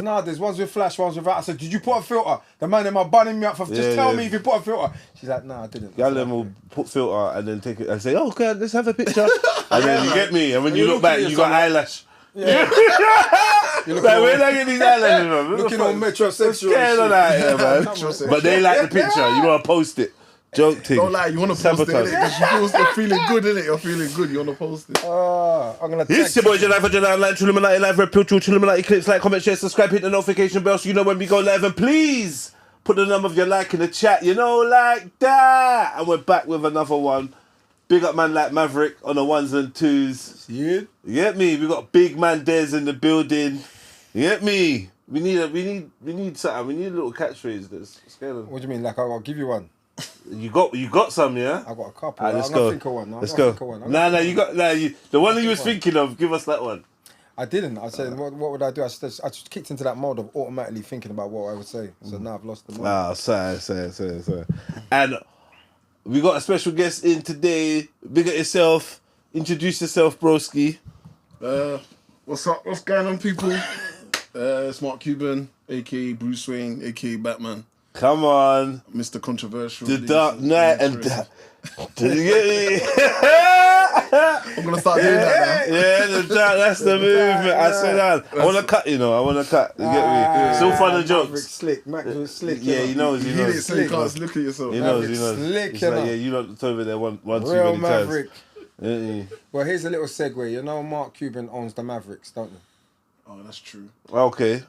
Nah, there's ones with flash, ones without. I said, did you put a filter? The man in my bunning me up for just tell me if you put a filter. She's like, nah, I didn't. Y'all will put filter and then take it and say, oh, okay, let's have a picture. And then you get me, and when you look back, you got eyelash. Yeah. Like, where did I get these eyelashes from? Looking all metrosexual. Scared of that here, man. But they like the picture. You want to post it. Joke thing. Don't lie, you want to post it, innit? Because you're feeling good, innit? You're feeling good, you want to post it. I'm going to This your boy Jedi for JEDIONLINE, JUJ-JITSUNOMIX live, red pill, JUJ-JITSUNOMIX clips, like, comment, share, subscribe, hit the notification bell so you know when we go live. And please put the number of your like in the chat, you know, like that. And we're back with another one. Big up man like Maverick on the ones and twos. You get me? We got big man Des in the building. You get me? We need something. We need a little catchphrase that's scale. What do you mean? Like I'll give you one. You got some, yeah? I got a couple. Alright, let's I'm go. gonna think of one. Let's go. You got the one that you was thinking of. Give us that one. I didn't. I said, what would I do? I just kicked into that mode of automatically thinking about what I would say. So now I've lost the mode. Ah, sorry. And we got a special guest in today. Big up yourself. Introduce yourself, broski. What's up? What's going on, people? It's Marc Cuban, aka Bruce Wayne, aka Batman. Come on. Mr. Controversial. The Dark Knight and that. Did you get me? I'm going to start doing that now. Yeah, that's the movement. I said that. I want to cut, you know. You get me? Still fun and jokes. Slick. Mac was slick. Yeah, he knows. You need it so you can't look at yourself. He knows. Slick, It's like, yeah, you lot over there one too Real many Maverick. times. Well, here's a little segue. You know Marc Cuban owns the Mavericks, don't you? Oh, that's true. Okay.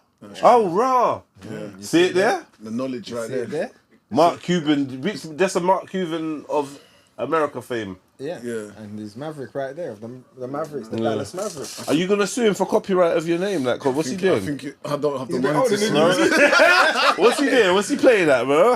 Oh, raw. Yeah. See it there? The knowledge right there. Marc Cuban. That's a Marc Cuban of America fame. Yeah. And there's Maverick right there, the Mavericks, the Dallas Mavericks. Are you going to sue him for copyright of your name? Like, what's he doing? I don't have the money to sue. What's he doing? What's he playing at, bro?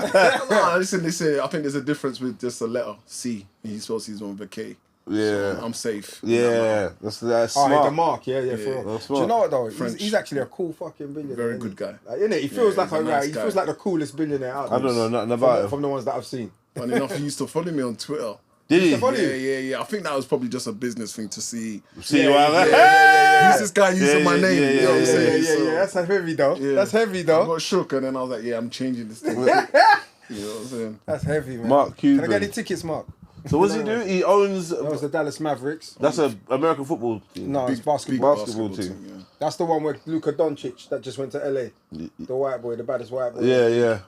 No, listen, they say, I think there's a difference with just a letter, C. He spells his one with a K. Yeah. So I'm safe. Yeah. That's smart. Oh, the Mark, yeah, for real. That's Do you know what though? He's actually a cool fucking billionaire. Very good guy. Like, innit? He feels like nice guy. feels like the coolest billionaire out there. I don't know nothing about him. From the ones that I've seen. Funny enough, he used to follow me on Twitter. Did he? Yeah. I think that was probably just a business thing to see. Yeah. Who's this guy using my name? You know what I'm saying? Yeah. That's heavy though. Yeah. That's heavy though. I got shook and then I was like, yeah, I'm changing this thing. You know what I'm saying? That's heavy, man. Marc Cuban. Can I get any tickets, Mark? So what's he do? He owns... That was the Dallas Mavericks. That's an American football team. No, it's basketball. Basketball team. Yeah. That's the one with Luka Doncic that just went to LA. The white boy, the baddest white boy. Yeah.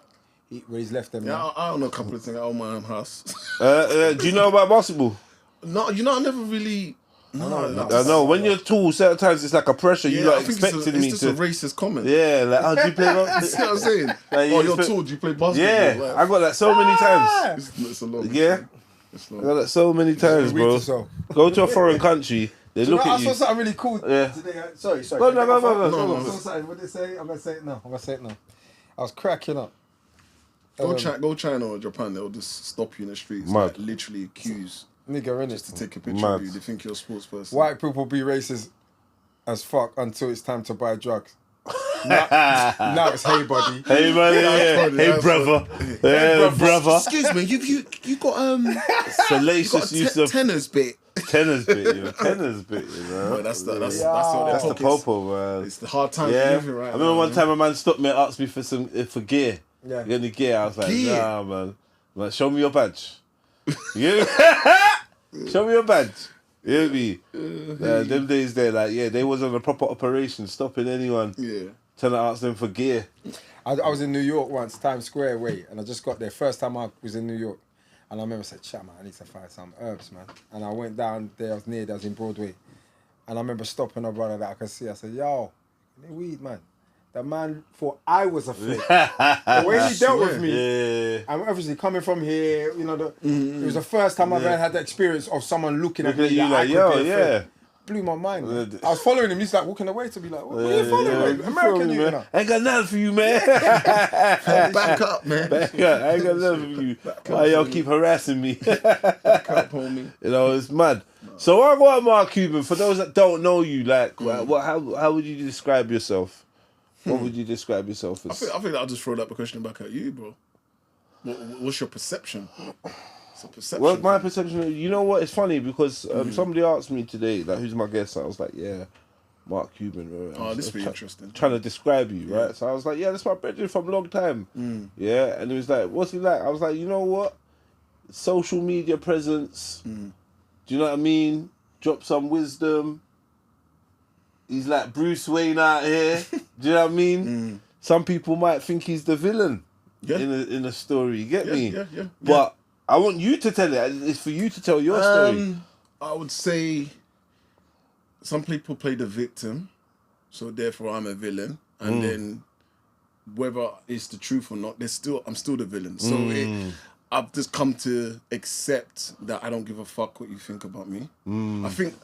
Where he's left them. Yeah, I don't know a couple of things. I own my own house. Do you know about basketball? No, you know, I never really... I know. When you're tall, certain times it's like a pressure. You like expecting me it's to... just a racist comment. Yeah, like, oh, do you play basketball? You see what I'm saying? Like, you're tall, do you play basketball? Yeah, like, I got that so many times. It's a lot. Yeah. I got that so many times, bro. Go to a foreign country, they look at you. I saw something really cool today. Sorry. No. I saw something. What did they say? I'm going to say it now. I was cracking up. Go China or Japan, they'll just stop you in the streets. Mad. Like, literally queues. Nigga, innit? Just to take a picture of you. They think you're a sports person. White people be racist as fuck until it's time to buy drugs. now it's hey buddy. Hey buddy, hey brother. Hey brother. Excuse me, you got salacious use of tenors bit. Tenors bit, you know. Well, that's the popo, man. It's the hard time to live it right. I remember one time a man stopped me and asked me for gear. Yeah. You got any gear? I was like, nah, man. Like, show me your badge. Show me your badge. You know me? Them days there, like, they was on a proper operation, stopping anyone. Yeah. Trying to ask them for gear. I was in New York once, Times Square way, and I just got there. First time I was in New York. And I remember I said, chat, man, I need to find some herbs, man. And I went down there, I was in Broadway. And I remember stopping a brother that I could see. I said, yo, weed, man. The man thought I was a fake. The way he dealt with me. And obviously coming from here, you know, it was the first time I've ever had the experience of someone looking at me like, yo, blew my mind. Man. I was following him. He's like walking away to be like, what are you following? American, you know. I ain't got nothing for you, man. Back up, man. Back up. I ain't got nothing for you. Why y'all keep harassing me? Back up, homie. You know, it's mad. So I got Marc Cuban. For those that don't know you, like, how would you describe yourself? What would you describe yourself as? I think I'll just throw that question back at you, bro. What's your perception? It's a perception. Well, my perception, you know what? It's funny because somebody asked me today, like, who's my guest? I was like, Marc Cuban. Oh, this will be interesting. Trying to describe you, right? So I was like, yeah, that's my brother from a long time. Yeah, and he was like, what's he like? I was like, you know what? Social media presence. Do you know what I mean? Drop some wisdom. He's like Bruce Wayne out here. Do you know what I mean? Some people might think he's the villain in a story. You get me? Yeah. But I want you to tell it. It's for you to tell your story. I would say some people play the victim, so therefore I'm a villain, and then whether it's the truth or not, I'm still the villain. So I've just come to accept that I don't give a fuck what you think about me. I think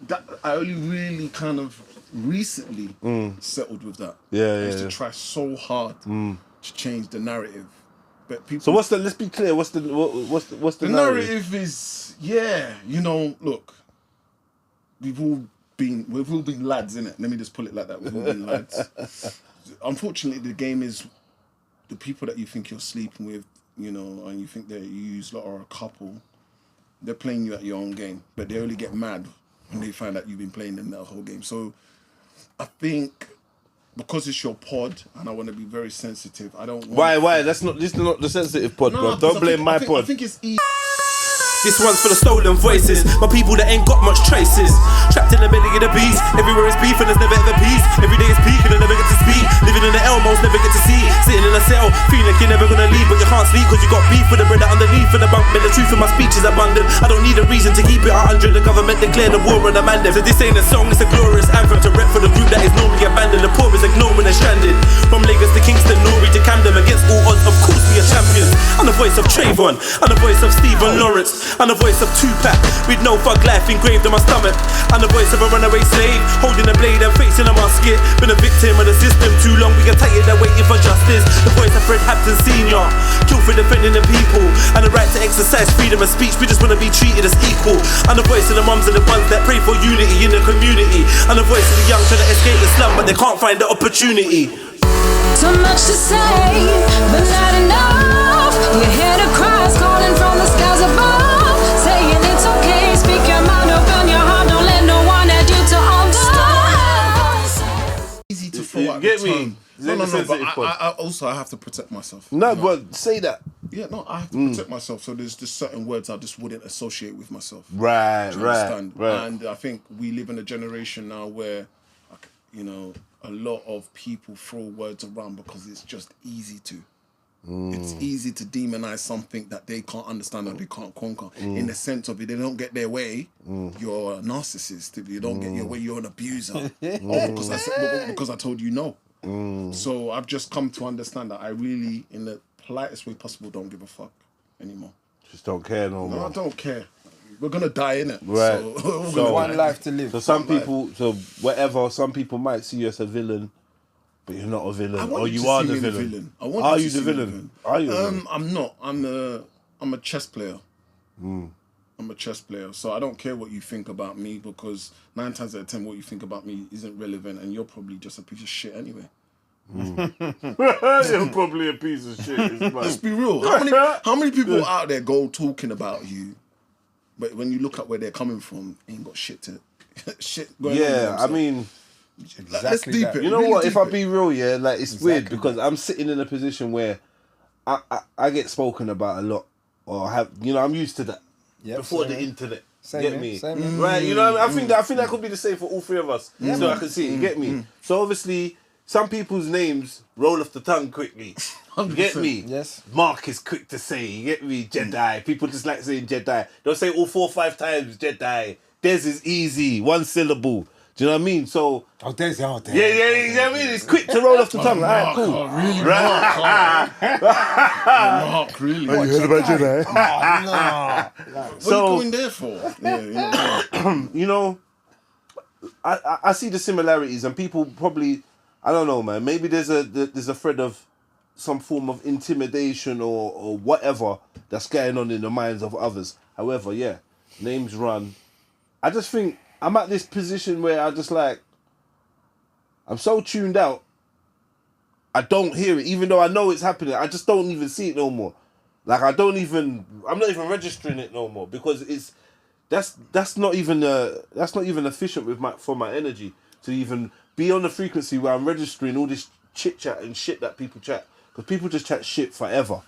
that I only really kind of recently settled with that. I used to try so hard to change the narrative, but people. So let's be clear. What's the narrative? Narrative is look, we've all been lads, innit? Let me just put it like that. We've all been lads. Unfortunately, the game is the people that you think you're sleeping with, and you think that you lot are a couple. They're playing you at your own game, but they only get mad when they find out you've been playing them that whole game. So I think because it's your pod and I want to be very sensitive, I don't want... Why? This is not the sensitive pod, bro. Don't blame my pod. I think it's easy. This one's for the stolen voices, my people that ain't got much traces. Trapped in the belly of the beast, everywhere is beef and there's never ever peace. Every day is peak and I never get to speak. Living in the Elmos, never get to see. Sitting in a cell, feeling like you're never gonna leave, but you can't sleep cause you got beef with the brother underneath of the bunk. But the truth of my speech is abundant. I don't need a reason to keep it 100. The government declared a war on the man. So this ain't a song, it's a glorious anthem to rep for the group that is normally abandoned. The poor is ignored when they're stranded. From Lagos to Kingston, Nori to Camden, against all odds, of course we are champions. I'm the voice of Trayvon, I'm the voice of Stephen Lawrence, I'm the voice of Tupac, with no thug life engraved on my stomach. I'm the voice of a runaway slave, holding a blade and facing a musket. Been a victim of the system too long, we get tired of waiting for justice. The voice of Fred Hampton Sr., killed for defending the people, and the right to exercise freedom of speech. We just wanna be treated as equal. I'm the voice of the mums and the ones that pray for unity in the community. I'm the voice of the young trying to escape the slum, but they can't find the opportunity. So much to say, but not enough. You hear the cries calling from the skies above, saying it's okay, speak your mind, open your heart, don't let no one add you to understand. Easy to throw out Get the me? tongue. No, but I have to protect myself. No, but say that. Yeah, no, I have to protect myself. So there's just certain words I just wouldn't associate with myself. Right. And I think we live in a generation now where, a lot of people throw words around because it's just easy to. It's easy to demonize something that they can't understand or they can't conquer. In the sense of if they don't get their way, you're a narcissist. If you don't get your way, you're an abuser. Because I told you no. So I've just come to understand that I really, in the politest way possible, don't give a fuck anymore. Just don't care no more. No, I don't care. We're gonna die, innit? Right. So one life to live. So some people might see you as a villain, but you're not a villain, or you are the villain. Are you the villain? Are you? I'm not. I'm a chess player. I'm a chess player, so I don't care what you think about me because 9 times out of 10, what you think about me isn't relevant, and you're probably just a piece of shit anyway. You're probably a piece of shit. Let's be real. How many people out there go talking about you, but when you look at where they're coming from, ain't got shit going on. Yeah, I mean, let's deep it. You know really what? If I it. be real, it's weird because I'm sitting in a position where I get spoken about a lot, or I'm used to that. Yep, before the internet. Get me? Same. Right, I think that could be the same for all three of us. So I can see it, you get me? So obviously, some people's names roll off the tongue quickly. You get me? Yes. Mark is quick to say, you get me? Jedi. People just like saying Jedi. They'll say all 4 or 5 times Jedi. Des is easy, 1 syllable. Do you know what I mean? So Des. Yeah, you know what I mean? It's quick to roll off the tongue. Alright, cool. Really, Mark, really. You heard about Jedi? What are you going there for? I see the similarities, and people probably, I don't know, man. Maybe there's a thread of some form of intimidation or whatever that's going on in the minds of others. However, names run. I just think I'm at this position where I'm so tuned out. I don't hear it, even though I know it's happening. I just don't even see it no more. Like I'm not even registering it no more because that's not even efficient for my energy. to even be on the frequency where I'm registering all this chit chat and shit that people chat. Because people just chat shit forever.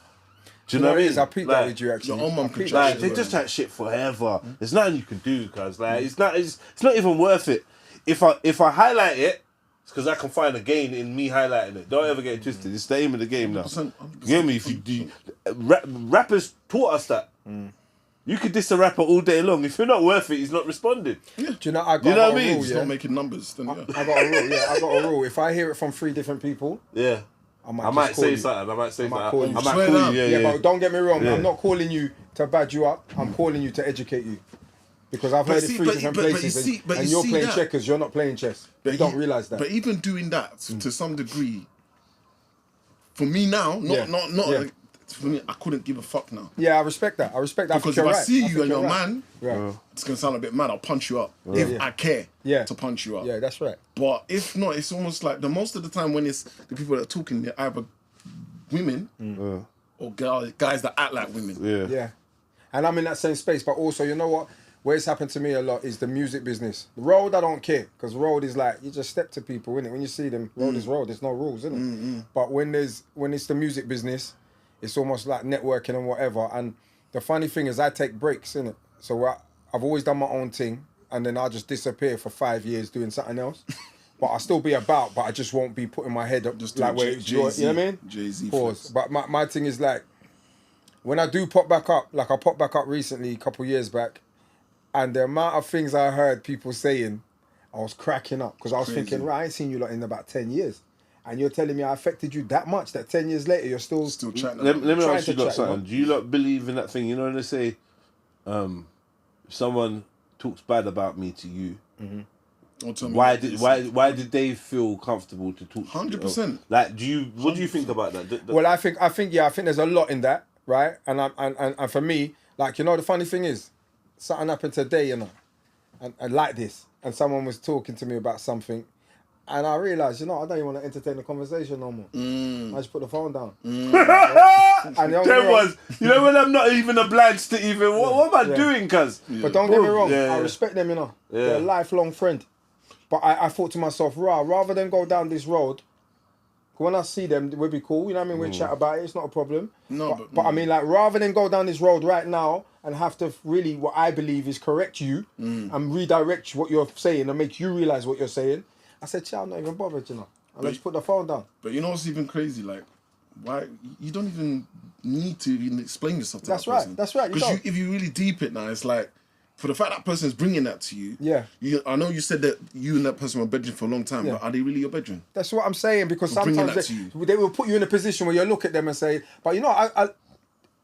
Do you know what I mean? I peeped that with you actually. Your own mum could Like, chat they shit. just chat shit forever. There's nothing you can do, cause like it's not even worth it. If I highlight it, it's because I can find a gain in me highlighting it. Don't ever get it twisted. It's the aim of the game now. 100%. You hear me? If you do, rappers taught us that. You could diss a rapper all day long. If you're not worth it, he's not responding. Do you know I got, You know I got what I a mean? rule, It's yeah? not making numbers. Then, yeah. I got a rule, yeah. I got a rule. If I hear it from 3 different people, Yeah. I might, I might just call say you. something. I might say might something. call you. I might Swear call down. you. Yeah, Yeah, but don't get me wrong. Yeah. I'm not calling you to bad you up. I'm calling you to educate you. Because I've heard it see, 3 but- different but you places see- but and you you're see playing that. checkers, you're not playing chess. You don't realise that. But even doing that to some degree, for me now, Yeah. not Yeah. like, for me, I couldn't give a fuck now. Yeah, I respect that. I respect that. Because I if think I you're see right. you and think you're a right. man, Right. it's gonna sound a bit mad. I'll punch you up if Yeah. I care Yeah. to punch you up. Yeah, that's right. But if not, it's almost like the most of the time when it's the people that are talking, they're either women or guys that act like women. yeah. Yeah. And I'm in that same space. But also, you know what? Where it's happened to me a lot is the music business. The road, I don't care. Because road is like, you just step to people, innit? When you see them, road is road. There's no rules, innit? But when it's the music business, it's almost like networking and whatever. And the funny thing is I take breaks, innit? So I've always done my own thing. And then I'll just disappear for 5 years doing something else. But I'll still be about, but I just won't be putting my head up Just like do where it's your, Jay-Z, you know what I mean? Jay-Z Pause. flex. But my thing is like, when I do pop back up, like I popped back up recently, a couple years back, and the amount of things I heard people saying, I was cracking up because I was thinking, right, I ain't seen you lot in about 10 years. And you're telling me I affected you that much that 10 years later you're still chatting. Let me Trying ask you to lot chat, something. you know? Do you lot believe in that thing? You know when they say, if someone talks bad about me to you, Don't tell me why what did this is. why did they feel comfortable to talk? 100%. Like, what do you think about that? Well, I think there's a lot in that, right? And for me, like, you know, the funny thing is, something happened today, you know, and like this, and someone was talking to me about something, and I realised, you know, I don't even want to entertain the conversation no more. I just put the phone down. And the only There real- was, you know, when I'm not even obliged to even. What am I Yeah. doing, cuz? But don't get me wrong, Yeah, I yeah. respect them, you know. Yeah. They're a lifelong friend. But I thought to myself, rather than go down this road, when I see them, we'll be cool, you know what I mean? We'll chat about it, it's not a problem. No, but I mean, like, rather than go down this road right now and have to really, what I believe is correct you and redirect what you're saying and make you realise what you're saying, I said, I'm not even bothered, you know. And I just put the phone down. But you know what's even crazy? Like, why you don't even need to even explain yourself to That's that right, person. that's right, you Because don't. if you really deep it now, it's like, for the fact that person's bringing that to you. Yeah. I know you said that you and that person were bedroom for a long time, Yeah. but are they really your bedroom? That's what I'm saying, because Bringing sometimes that to they will put you in a position where you look at them and say, but you know, I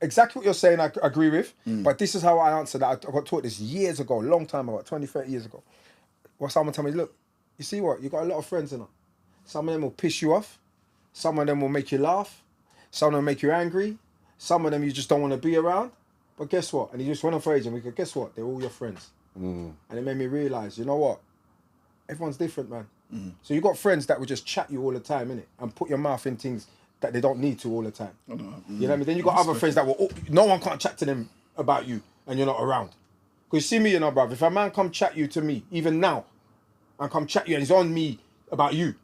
exactly what you're saying, I agree with, but this is how I answer that. I got taught this years ago, a long time ago, 20, 30 years ago. Well, someone told me, look, you see what? You got a lot of friends, you know. Some of them will piss you off. Some of them will make you laugh. Some of them make you angry. Some of them you just don't want to be around. But guess what? And he just went on for ages and we go, guess what? They're all your friends. And it made me realise, you know what? Everyone's different, man. So you got friends that will just chat you all the time, innit? And put your mouth in things that they don't need to all the time. You know what I mean? Then you got other friends that will, no one can't chat to them about you and you're not around. Because you see me, you know, bruv, if a man come chat you to me, even now, and come chat you and he's on me about you,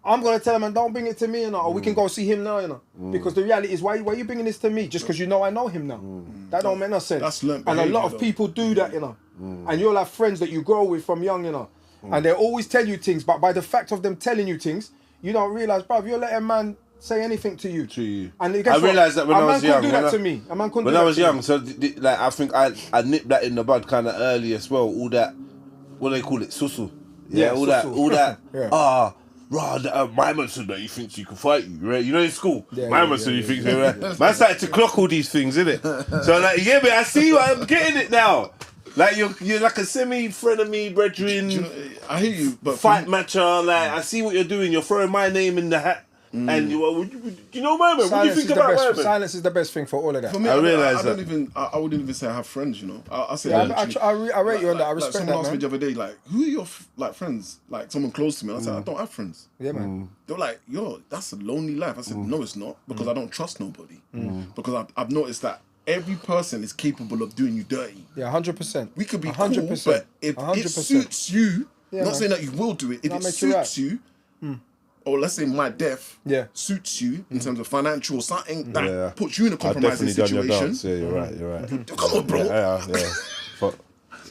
I'm going to tell him, and don't bring it to me, you know, or we can go see him now, you know. Because the reality is, why are you bringing this to me? Just because you know I know him now. That don't make no sense. That's learnt and a lot behaviour, of though. people do that, you know. And you'll have friends that you grow with from young, you know. And they always tell you things, but by the fact of them telling you things, you don't realise, bruv, you're letting a man say anything to you. And guess I what? realised that when I was young. A man couldn't do that to me. A man couldn't When do I that was to me. young, so like I think I nipped that in the bud kind of early as well. All that, what do they call it, susu. Yeah, all susu. that. Yeah. My man said that he thinks he can fight you, right? You know in school, Yeah, my yeah, man said yeah, he thinks he right. Man started to clock all these things, innit? So like, yeah, but I see you, I'm getting it now. Like you're like a semi-frenemy brethren, Do you know, I hear you, but fight matcher. Like I see what you're doing. You're throwing my name in the hat, and you know, man, what do you think about women? Silence is the best thing for all of that. for me, I I realise don't that. even. I wouldn't even say I have friends. You know, I say. Yeah, literally, I rate you on that. I like respect someone that, asked me man. the other day, like, who are your like friends? Like someone close to me. I said, I don't have friends. Yeah, man. They were like, yo, that's a lonely life. I said, no, it's not, because I don't trust nobody. Because I've noticed that every person is capable of doing you dirty. Yeah, 100%. We could be 100%. cool, but if it 100%. suits you, I'm not saying that you will do it. If it suits you, or let's say my death suits you in terms of financial or something that puts you in a compromising situation. Yeah, you're right. Come on, bro. Yeah.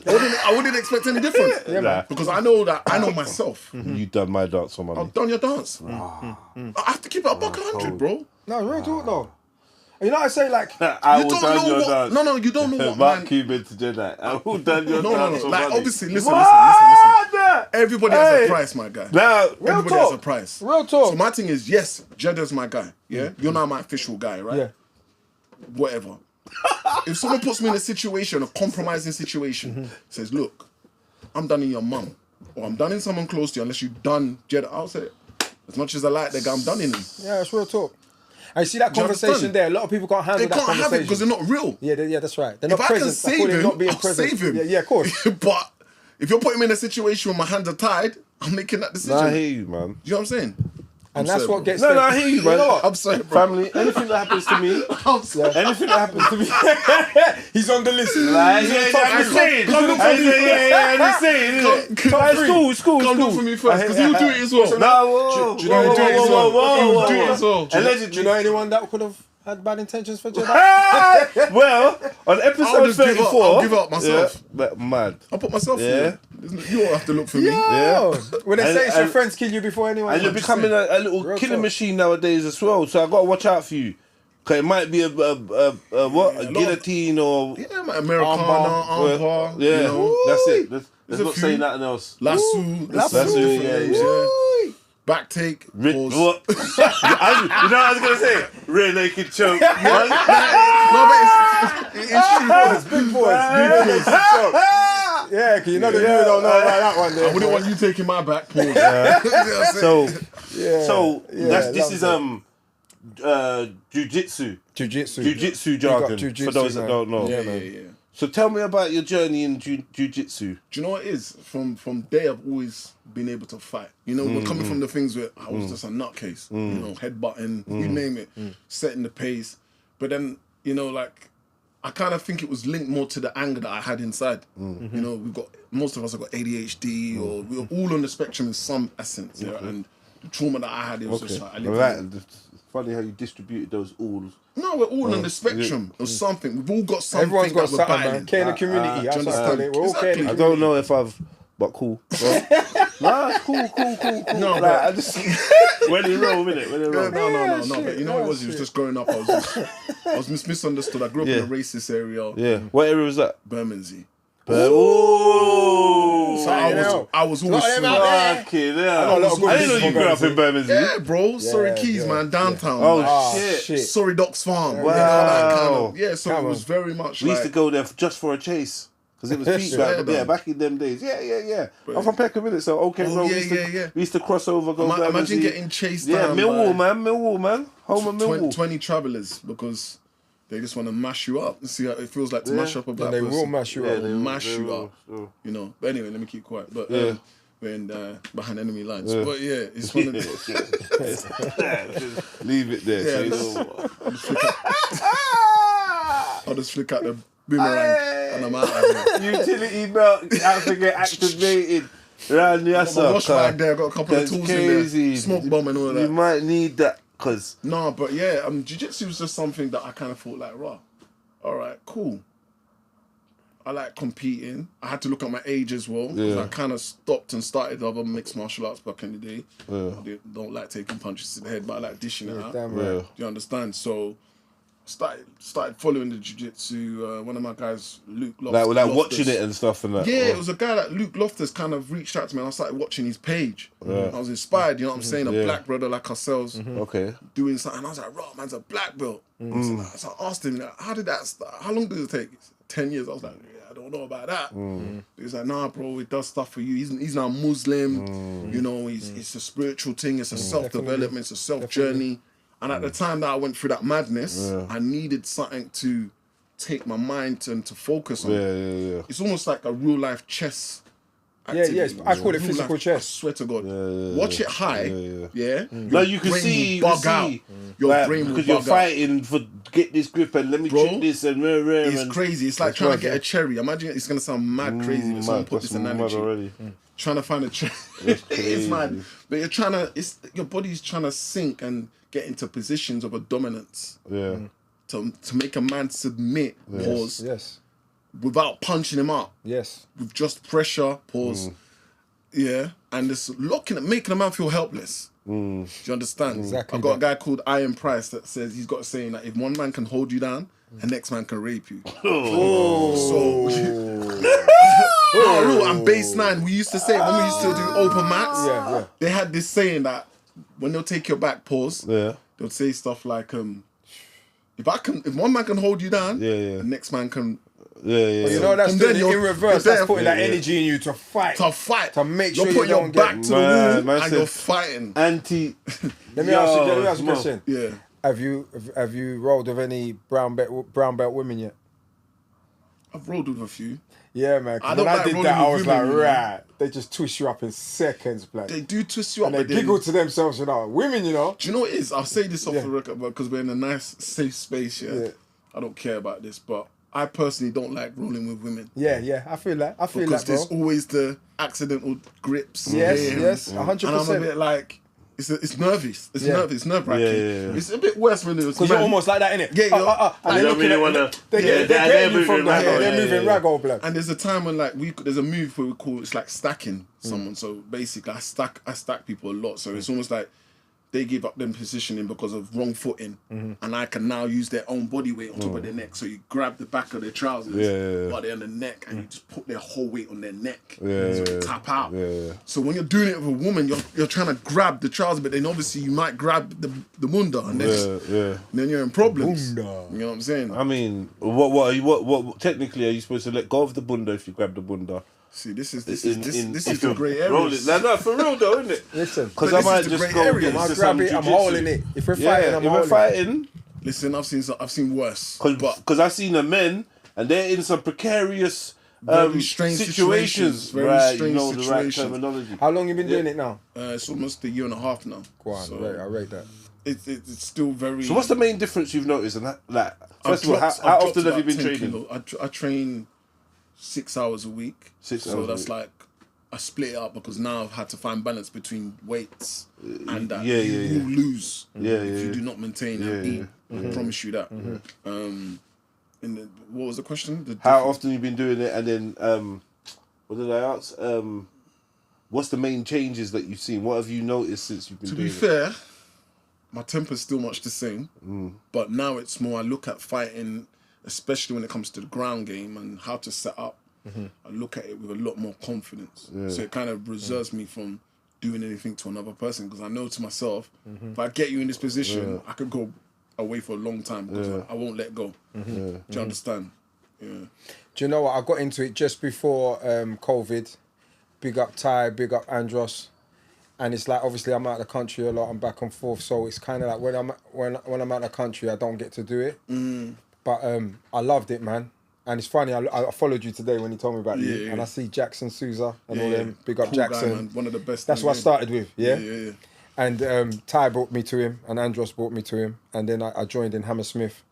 I wouldn't expect any different. Because I know that I know myself. You done my dance for money. I've done your dance. I have to keep it a $100, bro. No, real talk though. You know, I say like, I will done your dance. No, you don't know what Marc Cuban to Jedi. I will done your dance. No. Like, money. obviously, listen. What? Everybody has a price, my guy. Now, Everybody has a price. Real talk. So my thing is, yes, Jedi's my guy. Yeah, you're not my official guy, right? Yeah. Whatever. If someone puts me in a situation, a compromising situation, says, look, I'm done in your mum, or I'm done in someone close to you, unless you've done Jedi, I'll say, as much as I like that guy, I'm done in him. Yeah, it's real talk. I see that conversation there. A lot of people can't handle that conversation. They can't have it because they're not real. Yeah, that's right. They're not if present. I can save him, not being I'll present. save him. Yeah, of course. But if you're putting me in a situation where my hands are tied, I'm making that decision. I hear you, man. Do you know what I'm saying? And that's what gets. No, I hear you, man. You know what? I'm sorry, bro. Family, anything that happens to me, anything that happens to me, He's on the list. I'm saying. It's cool. Come do it for me first, because he'll do it as well. No, Do you know he'll do it as well? He'll do it as well. Do you know anyone that could have had bad intentions for Jedi? Well, on I'll episode just give up. 34, I'll give up myself. Yeah, but mad. I'll put myself Yeah. through it. You don't have to look for me. Yeah. When they say it's your And- friends kill you before anyone. And you're becoming a little Real killing talk. machine nowadays as well. So I gotta watch out for you. Cause it might be a guillotine or Yeah, man. Americana, armbar. yeah. You know, That's it. Let's There's a not few. say nothing else. lasso. Yeah. Back take. What? Pause. You know what I was gonna say? Rear naked choke. No, but it's true. Big boys. Yeah, because you know that you don't know about that one there. I wouldn't want you taking my back. Pause. You know what I'm saying? So this is jujitsu. Jiu-jitsu jargon jiu-jitsu, for those that man. don't know. Yeah. So tell me about your journey in jiu-jitsu. Do you know what it is? From day I've always been able to fight. You know, we're coming from the things where I was just a nutcase. You know, headbutting, you name it, setting the pace. But then, you know, like, I kind of think it was linked more to the anger that I had inside. You know, most of us have got ADHD, or we're all on the spectrum in some essence. Yeah, and the trauma that I had, it was just like, I lived It's funny how you distributed those alls. No, we're all on the spectrum of something. We've all got something. Everyone's got that we're something, battling. man. Care in the community. do you That's what I understand? call it. We're all care in the I community. don't know if but cool. Nah, it's cool. No, Like, but- I just when you roll with it. No. But you know what it was? It was just growing up. I was misunderstood. I grew up in a racist area. Yeah. What area was that? Bermondsey. Ooh. So I was always Lot of them out there. Fucking know a hell. lot of good I didn't know people you grew up in Bermondsey. yeah, bro. Surrey Keys, man, downtown. Oh, man. shit. Surrey Docks Farm. Wow. You know, that kind of, yeah, so Come it was very much We like. used to go there just for a chase. Because it was peak back in them days. Yeah. I'm from Peckham, innit? So, okay, bro. We used to cross over, go Imagine Bermondsey. getting chased Yeah, down Millwall, by man. Home of Millwall. 20 travellers, because they just want to mash you up and see how it feels like to mash up a black They person. will mash you They up. will mash you up. Oh. You know. But anyway, let me keep quiet. But Yeah. we're in behind enemy lines. But yeah, it's one of the. Leave it there. Yeah, So you let's- know what. I'll just flick out the boomerang and I'm out of here. Utility belt, outfit get activated. Round the Got my wash bag there, got a couple of That's tools crazy. in there. Smoke bomb and all of You that. might need that, cause No, but yeah, jiu-jitsu was just something that I kind of thought like, raw. All right, cool. I like competing. I had to look at my age as well. 'Cause I kind of stopped and started other mixed martial arts back in the day. I don't like taking punches to the head, but I like dishing it out. Damn yeah. right. Do you understand? So started following the jiu-jitsu. One of my guys, Luke Loftus. like watching it and stuff and that. Yeah, it was a guy like Luke Loftus kind of reached out to me and I started watching his page. I was inspired, you know what I'm saying? A black brother like ourselves Okay. doing something. And I was like, raw, man's a black belt. So I asked him, like, how did that start? How long did it take? 10 years. I was like, yeah, I don't know about that. He was like, nah, bro, it does stuff for you. He's now Muslim. You know, it's a spiritual thing. It's a self-development. It's a self-journey. And at the time that I went through that madness, I needed something to take my mind and to focus on. Yeah. It's almost like a real life chess Yeah, activity. I call it Real physical life, chess. I swear to God. Watch it high. Yeah. No, you can brain see, will bug out. Your like, brain will because you're bug out. fighting for get this grip and let me Bro, trick this and It's and crazy. It's like trying to get a cherry. Imagine it's gonna sound mad crazy if someone put this analogy. Already. trying to find a it is mad, but you're trying to. Your body's trying to sink and get into positions of a dominance. Yeah. To make a man submit. Pause. Yes. Without punching him up. Yes. With just pressure. Pause. Yeah, and it's making a man feel helpless. Do you understand? Exactly. I've got a guy called Iron Price that says he's got a saying that if one man can hold you down, the next man can rape you. So, and Base 9, we used to say when we used to do open mats, they had this saying that when they'll take your back, pause, they'll say stuff like, if one man can hold you down, the next man can. You know that's doing it in reverse. That's putting that energy in you to fight. To make sure you're you putting your don't back get... to the wall and you're fighting. Let me ask you a question. Yeah. Have you rolled with any brown belt women yet? I've rolled with a few. Yeah, man. I When don't I like did rolling that, I with was women, like, you know. right. They just twist you up in seconds, blood. They do twist you up, And they but giggle to themselves, you know. Women, you know. Do you know what it is? I'll say this off the record, because we're in a nice, safe space, yeah. I don't care about this, but I personally don't like rolling with women. Yeah, I feel that. Because bro. there's always the accidental grips. Yes, here. 100%. And I'm a bit like, it's nervous. It's nervous. It's nerve-wracking. Yeah. It's a bit worse when it was Because you're almost like that, innit? Yeah, and they're looking at they're getting you from there. They're moving raggo, blood. And there's a time when there's a move where we call it's like stacking someone. So basically, I stack people a lot. So it's almost like they give up them positioning because of wrong footing, and I can now use their own body weight on top of their neck. So you grab the back of their trousers while they're on the neck, and you just put their whole weight on their neck. So you tap out. So when you're doing it with a woman, you're trying to grab the trouser, but then obviously you might grab the munda, and then you're in problems. You know what I'm saying? I mean, what technically are you supposed to let go of the bunda if you grab the bunda? See, this is the grey area. No, for real though, isn't it? Listen, because I might just go I'm grab it, I'm holding it. If we're fighting, I'm holding it. Listen, I've seen worse. Because I've seen the men and they're in some precarious very strange situations. Very strange situations. The right terminology. How long you been doing it now? It's almost a year and a half now. Go on, I rate that. It's still very. So what's the main difference you've noticed? And that, first of all, how often have you been training? I train 6 hours a week. So that's like I split it up because now I've had to find balance between weights and that you will lose if you do not maintain and eat. I promise you that. What was the question? How often you've been doing it, and then what did I ask? What's the main changes that you've seen? What have you noticed since you've been doing it? To be fair, my temper's still much the same, but now it's more I look at fighting, especially when it comes to the ground game and how to set up. I look at it with a lot more confidence. So it kind of reserves me from doing anything to another person, because I know to myself, if I get you in this position, I could go away for a long time because I won't let go. Do you understand? Yeah. Do you know what? I got into it just before COVID. Big up Ty, big up Andros. And it's like, obviously I'm out of the country a lot, I'm back and forth, so it's kind of like when I'm out of the country, I don't get to do it. But I loved it, man. And it's funny, I followed you today when you told me about you, and I see Jackson Souza and all them. Big up cool Jackson. guy, man. One of the best. That's what I started with, yeah? Yeah. And Ty brought me to him, and Andros brought me to him, and then I joined in Hammersmith.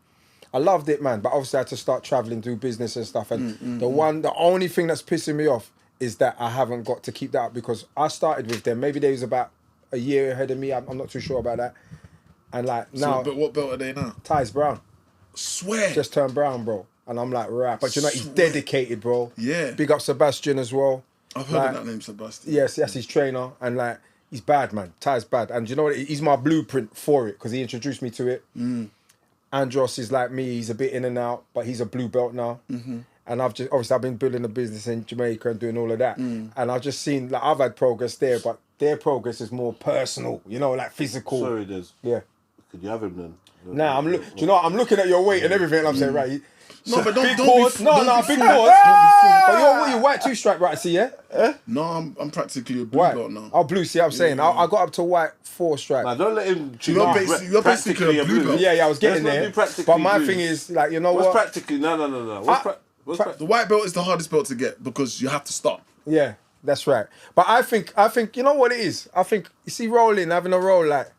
I loved it, man, but obviously I had to start traveling, do business and stuff. And the only thing that's pissing me off is that I haven't got to keep that up, because I started with them. Maybe they was about a year ahead of me. I'm not too sure about that. And like now, but what belt are they now? Ty's brown. Swear. Just turned brown, bro. And I'm like, right. But you know, he's dedicated, bro. Yeah. Big up Sebastian as well. I've heard of that name, Sebastian. Yes, that's his trainer. And like, he's bad, man. Ty's bad. And you know what? He's my blueprint for it, because he introduced me to it. Andros is like me. He's a bit in and out, but he's a blue belt now. And I've been building a business in Jamaica and doing all of that. And I've just seen, like, I've had progress there, but their progress is more personal, you know, like physical. Sorry, Des. Yeah. Could you have him then? Nah, do you know what? I'm looking at your weight and everything, and I'm saying, right. No, but don't big be pause. fooled. No, big pause. But you're white two-stripe, right? See, yeah? No, I'm practically a blue White. belt now. Oh, blue. See, what I'm saying. I got up to white 4-stripe. Nah, don't let him. You're basically a blue belt. Yeah, I was getting there. But my thing is, like, you know what's what? Practically? No. The white belt is the hardest belt to get because you have to stop. Yeah, that's right. But I think you know what it is. I think you see rolling, having a roll, like,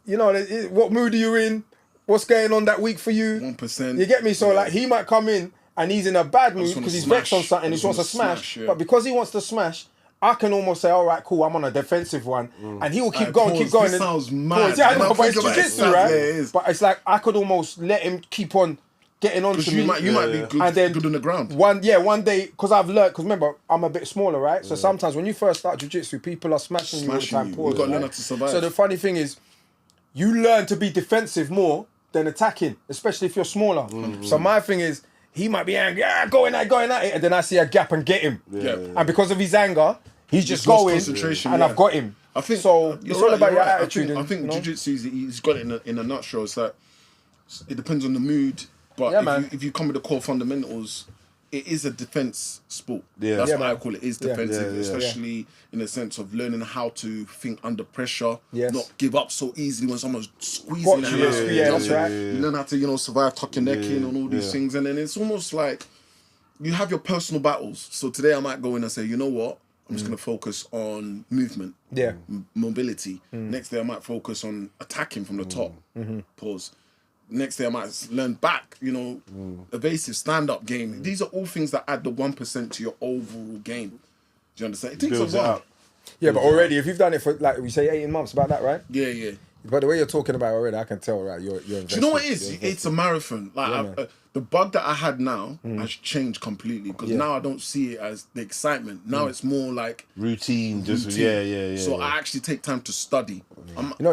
you know, what mood are you in? What's going on that week for you? 1%. You get me? So like, he might come in and he's in a bad mood because he's vexed on something. He wants to smash. But because he wants to smash, I can almost say, all right, cool, I'm on a defensive one, and he will keep going, keep Pause, going. this and- sounds mad. Yeah, I When know, I but it's think about it, jiu-jitsu, it right? sounds- yeah, it is. But it's like I could almost let him keep on getting on Because to you me. might be good, and then good on the ground. One day, because I've learned, because remember, I'm a bit smaller, right? So sometimes when you first start jiu-jitsu, people are smashing you all the Smashing time. you. Pause, You've got to learn right? how to survive. So the funny thing is, you learn to be defensive more than attacking, especially if you're smaller. So my thing is, he might be angry, going at it, and then I see a gap and get him. Yeah. And because of his anger, he's just lost going, concentration, and yeah. I've got him. I think so. you're It's all right, about you're your right. attitude. I think you know? jiu-jitsu, he's got it in a nutshell. It's like, it depends on the mood, but Yeah, man. if you come with the core fundamentals, it is a defense sport. Yeah. That's Yeah, what I man. call it. It's Yeah. defensive, Yeah. especially in the sense of learning how to think under pressure, Yes. not give up so easily when someone's squeezing Got at you. you. Yeah, You know, that's right. You learn how to, survive, tuck your neck in, and all these things, and then it's almost like you have your personal battles. So today I might go in and say, you know what? I'm just going to focus on movement, Yeah. mobility. Next day I might focus on attacking from the top. Pause. Next day I might learn back, evasive, stand-up game. These are all things that add the 1% to your overall game. Do you understand? It takes Builds a it while. up. Yeah, but already, if you've done it for, like, we say 18 months, about that, right? Yeah, yeah. But the way you're talking about it already, I can tell, right? You're invested. Do you know what it is? You're invested. It's a marathon. Like man. the bug that I had now has changed completely because Yeah. now I don't see it as the excitement. Now it's more like Routine, just routine. yeah. So I actually take time to study.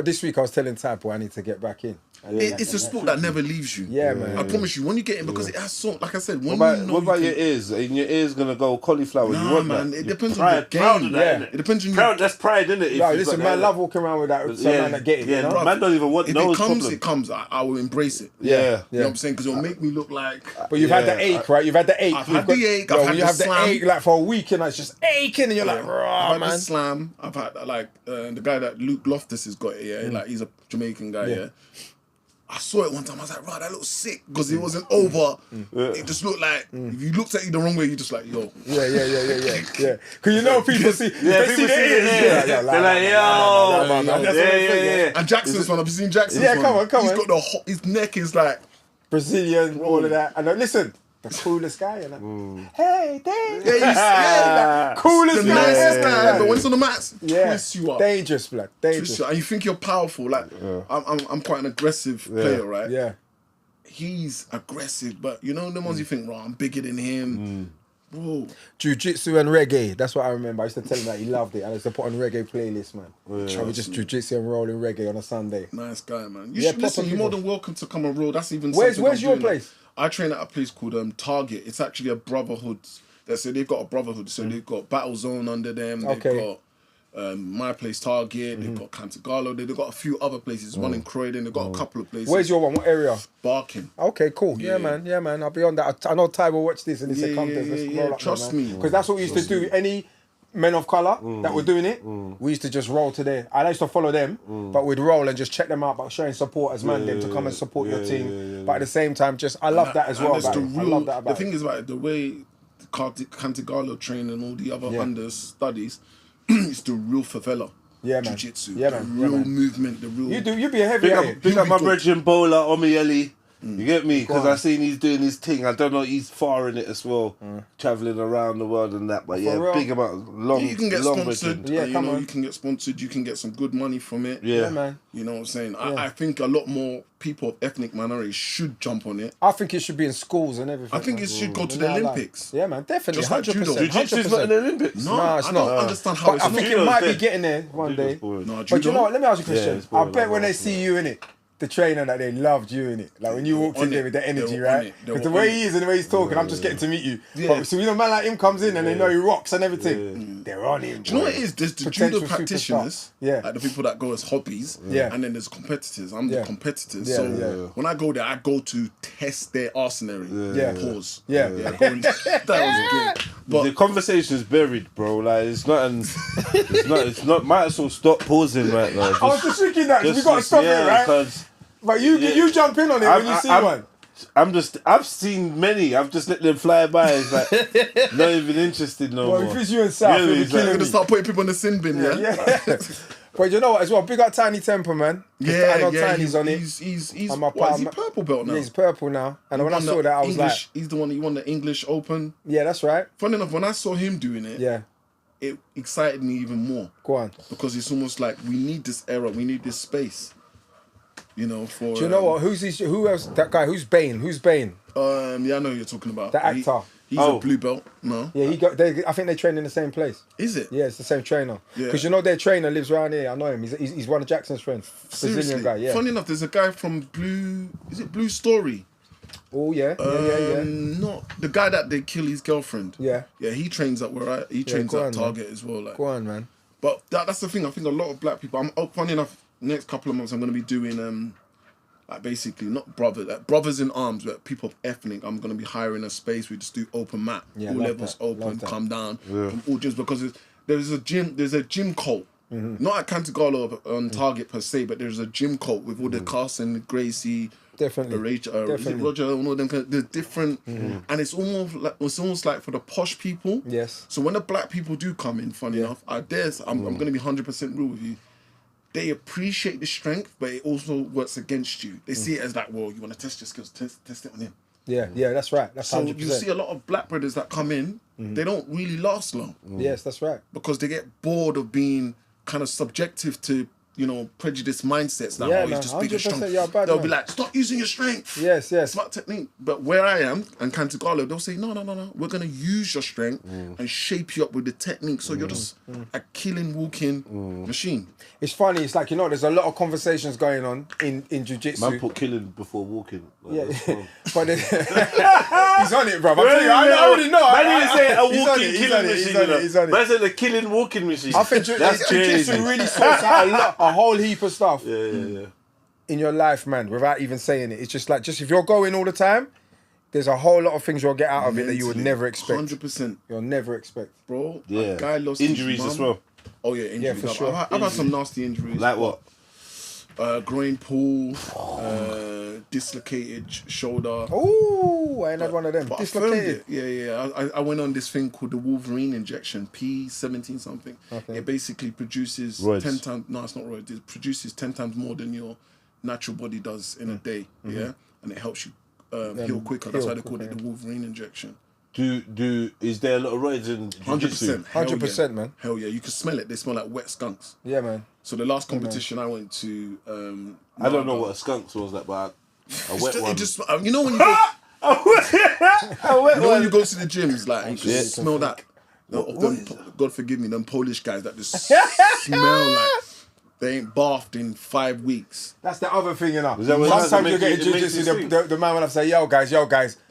This week I was telling Typo I need to get back in. It's a sport that never leaves you. Yeah, man. I promise you, when you get in, because it has so, like I said, when What you about, know what about you your can, ears? And your ears gonna go cauliflower. Nah, you want man, that? it You're depends on the proud game. of that, Yeah. innit? It depends on Proud, that's pride, isn't it? No, listen, man, love walking around with that. Some man that get it. Yeah, you know? man don't even want if those it comes, problems. it comes. I will embrace it. Yeah. You know what I'm saying? Because it'll make me look like. But you've had Yeah. the ache, right? You've had the ache. I've You've had the ache, I've when had you the have the slam. ache like for a week and it's just aching and you're like, I've raw, had man. the slam. I've had the guy that Luke Loftus has got it. Yeah, like he's a Jamaican guy. Yeah. I saw it one time. I was like, "Right, that looks sick," because it wasn't over. It just looked like if you looked at you the wrong way, you just like, "Yo." Yeah. Because you know people see, Yeah, they people see the see it, ears. yeah. They're They're like, yo. man. That's what they think, Yeah. And Jackson's one. Have you seen Jackson's Yeah, one? come on. He's got his neck is like. Brazilian, all of that. And listen, the coolest guy. And hey, Dave. Yeah, Coolest the guy. nicest ever, guy. man. But when it's on the mats, Yeah. twists you up. Dangerous, blood. Twists Dangerous. you up. And you think you're powerful. Like I'm quite an aggressive player, right? Yeah. He's aggressive, but you know the ones you think, right, I'm bigger than him. Bro. Jiu-jitsu and reggae. That's what I remember. I used to tell him that he loved it. I used to put on reggae playlist, man. And we just jiu-jitsu and rolling reggae on a Sunday. Nice guy, man. You Yeah, should listen. proper You're more people. than welcome to come and roll. That's even Where's something I'm your doing. place? I train at a place called Target. It's actually a brotherhood. So they've got a brotherhood. So they've got Battle Zone under them. They've Okay. got my place Target. They've got Cantagallo. They've got a few other places. One in Croydon. They've got a couple of places. Where's your one? What area? Barking? Okay, cool. Yeah, Yeah. man. I'll be on that. I know Ty will watch this and he said, come, let's Yeah. roll up. Trust me. Because that's what we used to do. Any men of colour that were doing it, we used to just roll to there. I used to follow them, but we'd roll and just check them out, but showing support as man them to come and support your team. But at the same time, I love that as And well. that's About it. I love that about the thing it. is about it, the way Cantagallo train and all the other understudies, it's the real favela. Yeah, man. Jiu-jitsu. Yeah, the man. Yeah, real man. movement, the real... You be a heavy at it. Big up my good. brethren Bola Omieli. You get me? Because on. I seen he's doing his thing. I don't know, he's far in it as well, traveling around the world and that. But yeah, real? big about long, You can get long sponsored. brethren. Yeah, you come know, on. you can get sponsored. You can get some good money from it. Yeah. Yeah, man. You know what I'm saying? I think a lot more people of ethnic minorities should jump on it. I think it should be in schools and everything. I think man. it should go to You the know, like- Olympics. Yeah, man, definitely. Just like 100%. judo. Jiu-jitsu's not in the Olympics. No, No, it's I not. don't understand how But it's I not. think it Judo's might be dead. getting there one day. boring. No, But you judo? know what? Let me ask you a Yeah, question. it's I boring, bet like when they that. see you in it, the trainer that they loved you in it. Like when you walked in on there it. with the energy, They were on right? it. They Because the were way on he is and the way he's talking, I'm just getting to meet you. Yeah. But so you know, a man like him comes in and they know he rocks and everything. They're on him. Do you know what it is? There's the Potential judo practitioners, superstar. Yeah. like the people that go as hobbies, Yeah. and then there's competitors. I'm Yeah. the competitors. Yeah, So yeah. when I go there, I go to test their arsenal. Yeah. Pause. Yeah. I go and, that was a game. The But conversation's buried, bro. Like it's not. It's not. Might as well stop pausing right now. I was just thinking that. We got to stop it, right? Because But you jump in on it when you see one. I've seen many. I've just let them fly by. It's like not even interested no Well, more. if it's you and South, Really, you'll be it's like- I'm killing gonna me. start putting people in the sin bin. Yeah. Yeah. But you know what, as well, big up Tiny Temper, man. 'Cause I know Tiny's on it. He's I'm a what, is he palm- purple belt now? Yeah, he's purple now. And when I Won saw the that, I was English, like, he's the one. He won the English Open. yeah, that's right. Funny enough, when I saw him doing it, Yeah. it excited me even more. Go on. Because it's almost like we need this era, we need this space. You know, for Do you know what? Who else? That guy. Who's Bane? Who's Bane? Yeah, I know who you're talking about. The actor. He's a blue belt. No. Yeah, I think they train in the same place. Is it? Yeah, it's the same trainer. Yeah. Because you know their trainer lives around here. I know him. He's one of Jackson's friends. Seriously? Brazilian guy. Yeah. Funny enough, there's a guy from Blue. Is it Blue Story? Oh yeah. Not the guy that they kill his girlfriend. Yeah. Yeah, he trains at he trains go at on, Target as well. Like. Go on, man. But that's the thing. I think a lot of black people. Funny enough, next couple of months I'm going to be doing like basically not brothers in arms, but people of ethnic. I'm going to be hiring a space. We just do open mat, Yeah, all love levels that, open, love that. come down, from all gyms because there's a gym cult. Not at Cantagalo on Target per se, but there's a gym cult with all the Carson, Gracie, Definitely. is it Roger, all of them. They're different, and it's almost like for the posh people. Yes. So when the black people do come in, funny enough, I'm going to be 100% real with you. They appreciate the strength, but it also works against you. They see it as like, well, you want to test your skills, test it on him. Yeah, that's right. That's So 100%. you see a lot of black brothers that come in, they don't really last long Yes, that's right. because they get bored of being kind of subjective to, prejudice mindsets. Like, Yeah, oh, he's man, just big and 100% strong. you're a bad They'll man. be like, stop using your strength. Yes. Smart technique. But where I am, and Cantagalo, they'll say, no. We're going to use your strength and shape you up with the technique. So you're just a killing, walking machine. It's funny. It's like there's a lot of conversations going on in jiu-jitsu. Man put killing before walking. Like, Yeah, that's wrong. but he's on it, bro. I'm telling you, I already know. Man didn't say a He's on walking it, he's killing on it, machine. he's on it, he's on it. Man said a killing walking machine. I think that's jiu-jitsu crazy. really sorts out a whole heap of stuff Yeah. in your life, man, without even saying it. It's just like, if you're going all the time, there's a whole lot of things you'll get out of it that you would never expect. 100%. You'll never expect. Bro, Yeah. a guy lost Injuries his as mum. well. Oh, yeah, injuries. Yeah, for sure. I've had some nasty injuries. Like what? Groin pull, dislocated shoulder. Oh, I ain't had one of them. But I filmed Dislocated. it. Yeah. I went on this thing called the Wolverine injection, P17 something. Okay. It basically produces Roids. 10 times. No, it's not roids. It produces 10 times more than your natural body does in a day. Yeah, and it helps you heal quicker. That's why they call it the Wolverine injection. Is there a lot of roids in jiu-jitsu? 100%, man. Hell yeah, you can smell it. They smell like wet skunks. Yeah, man. So the last competition I went to, I don't know what a skunk was like, but a wet one. It just, you know when you go, when you go to the gyms, like you can smell that. God forgive me, them Polish guys that just smell like they ain't bathed in 5 weeks. That's the other thing, Is that what it does? Sometimes you It get makes in you jiu-jitsu, stink. the man will have to say, yo guys,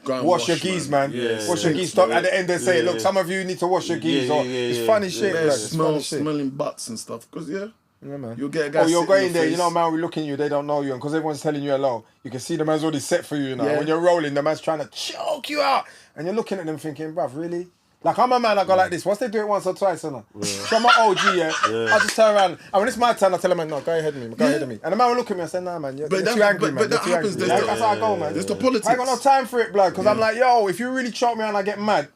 Go and wash your wash, geese, man. man. Yeah, Wash your yeah. geese. Stop. At the end they say, Yeah, look, yeah. some of you need to wash your geese. Yeah, Or yeah, it's yeah, funny yeah. shit, Yeah, blood. It's funny shit. smelling butts and stuff. Because Yeah, man. you'll get a guy. Oh, you're sit in going your there, face. man, we looking at you, they don't know you, and because everyone's telling you hello, you can see the man's already set for you now. Yeah. When you're rolling, the man's trying to choke you out, and you're looking at them thinking, bruv, really? Like, I'm a man, I go like this. Once they do it once or twice, so I'm my OG, I just turn around, and when it's my turn, I tell them, no, go ahead of me, go ahead of me. And the man will look at me and say, nah, man, you're too angry, man. But that You're too happens. angry. There's That's how I go, man. There's the politics. I ain't got no time for it, blood, because I'm like, yo, if you really choke me and I get mad,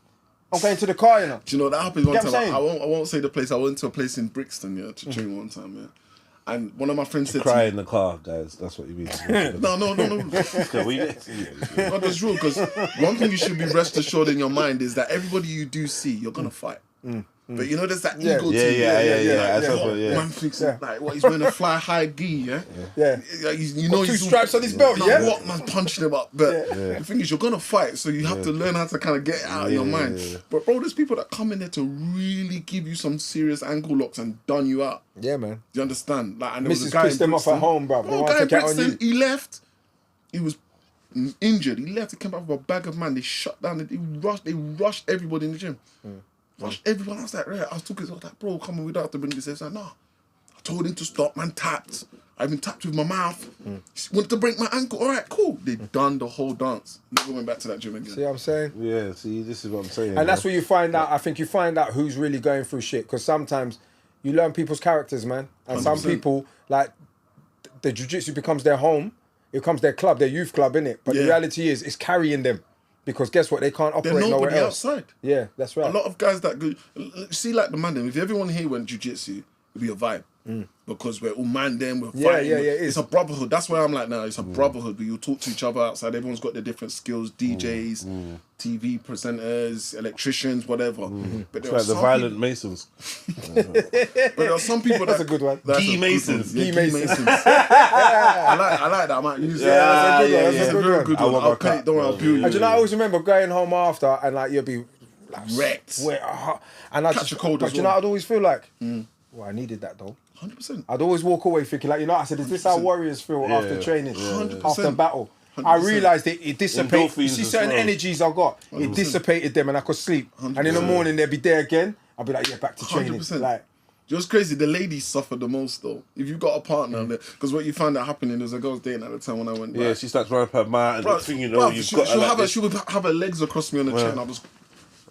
I'm going to the car, you know. Do you know that happened one Get what time? I'm I saying? won't say the place. I went to a place in Brixton, to train one time, and one of my friends said Cry to in the car, guys. That's what you mean. me, no. Okay, we get No, that's true, because one thing you should be rest assured in your mind is that everybody you do see, you're gonna fight. But there's that Yeah. ego Yeah, thing. yeah. That's Like, what, yeah. man thinks like, what, he's wearing a fly high gi, Yeah. You know, Got two he's stripes on his belt, no, yeah? what man's punching him up, but the thing is, you're gonna fight, so you have to learn how to kind of get it out of your mind. Yeah. But bro, there's people that come in there to really give you some serious ankle locks and done you out. Yeah, man. Do you understand? Like, and there was a Mrs. guy pissed in them off at Brixton. home, bruv. They Bro, want guy to in get on Brixton, you. he left. He was injured. He left. He came back with a bag of man. They shut down. They rushed everybody in the gym. Rushed everyone. I was like, right. I was like, bro, come on, we don't have to bring this. He said, nah. I told him to stop. Man tapped. I even tapped with my mouth. He wanted to break my ankle. All right, cool. They done the whole dance. Never went back to that gym again. See what I'm saying? Yeah, see, this is what I'm saying. And that's where you find out, I think you find out who's really going through shit. Because sometimes you learn people's characters, man. And some 100%. people, like, the jiu-jitsu becomes their home. It becomes their club, their youth club, innit? But the Yeah. reality is, it's carrying them. Because guess what? They can't They're operate nowhere nobody else. outside. Yeah, that's right. A lot of guys that go, see, like the man, if everyone here went jiu-jitsu, it'd be a vibe. because we're all man then, we're Yeah, fighting. yeah, it It's is. a brotherhood. That's why I'm like, now it's a brotherhood. We all talk to each other outside. Everyone's got their different skills, DJs, TV presenters, electricians, whatever. But It's there are like the some violent Masons. But there are some people That's a good one. That's Gee a good Masons. one. Yeah, Gee Gee Masons. Masons. I like that. I might use it. Yeah, that's a good one. yeah, That's yeah. a It's a good very one. good I one. want I'll my pay. cut. Don't worry, I'll bill you. And you know, I always remember going home after and like you'd be like Wrecked. wet, and I Catch just, a cold but as you know, well. I'd always feel like, well, I needed that though. 100%. I'd always walk away thinking like, you know, I said, is this how 100%. warriors feel after Yeah. training, 100%. after battle? I 100%. realised it dissipated. Endorphins You see as certain well. energies I got, it dissipated them and I could sleep. And in the 100%. morning they'd be there again. I'd be like, yeah, back to training. 100%. Like, You know what's crazy? The ladies suffer the most though. If you've got a partner, because what you found out happening, there was a girl I was dating at the time when I went back. Yeah, she starts running up her mouth and Bro, next thing you know, bro, you've she'll, got her she'll like have this. she would have her legs across me on the chair and I'll just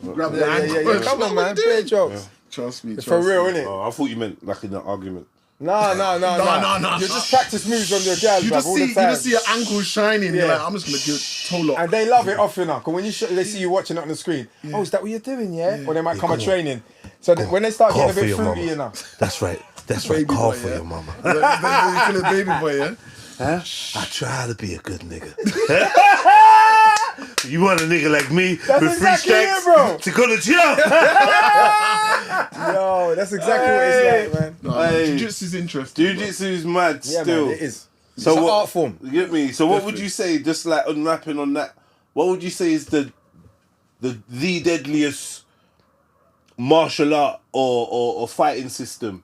grab the yeah, ankle. yeah, yeah. She's Come like, on, "What man, you fair doing?" jokes. Trust me. For trust real, me. innit? Oh, I thought you meant like in an argument. No. You just practice moves on your girls, You bruv, just all see, the you time. just see your ankle shining. You're Yeah. like, I'm just gonna give it toe lock. And they love it off, you know, because when they see you watching it on the screen, oh, is that what you're doing, yeah? Or they might come a training. So when they start getting a bit fruity, you know. That's right. That's Baby Call boy, for yeah? your mama. You feel a baby boy, yeah? Huh? I try to be a good nigga. You want a nigga like me with exactly free strikes it, bro. to go to jail? Yo, that's exactly what it's like, man. No, Hey. Jiu-jitsu is interesting. Jiu-jitsu is mad Yeah, still. man, it is. So It's an what, art form. You get me? So what would you say, just like unwrapping on that, what would you say is the deadliest martial art or fighting system?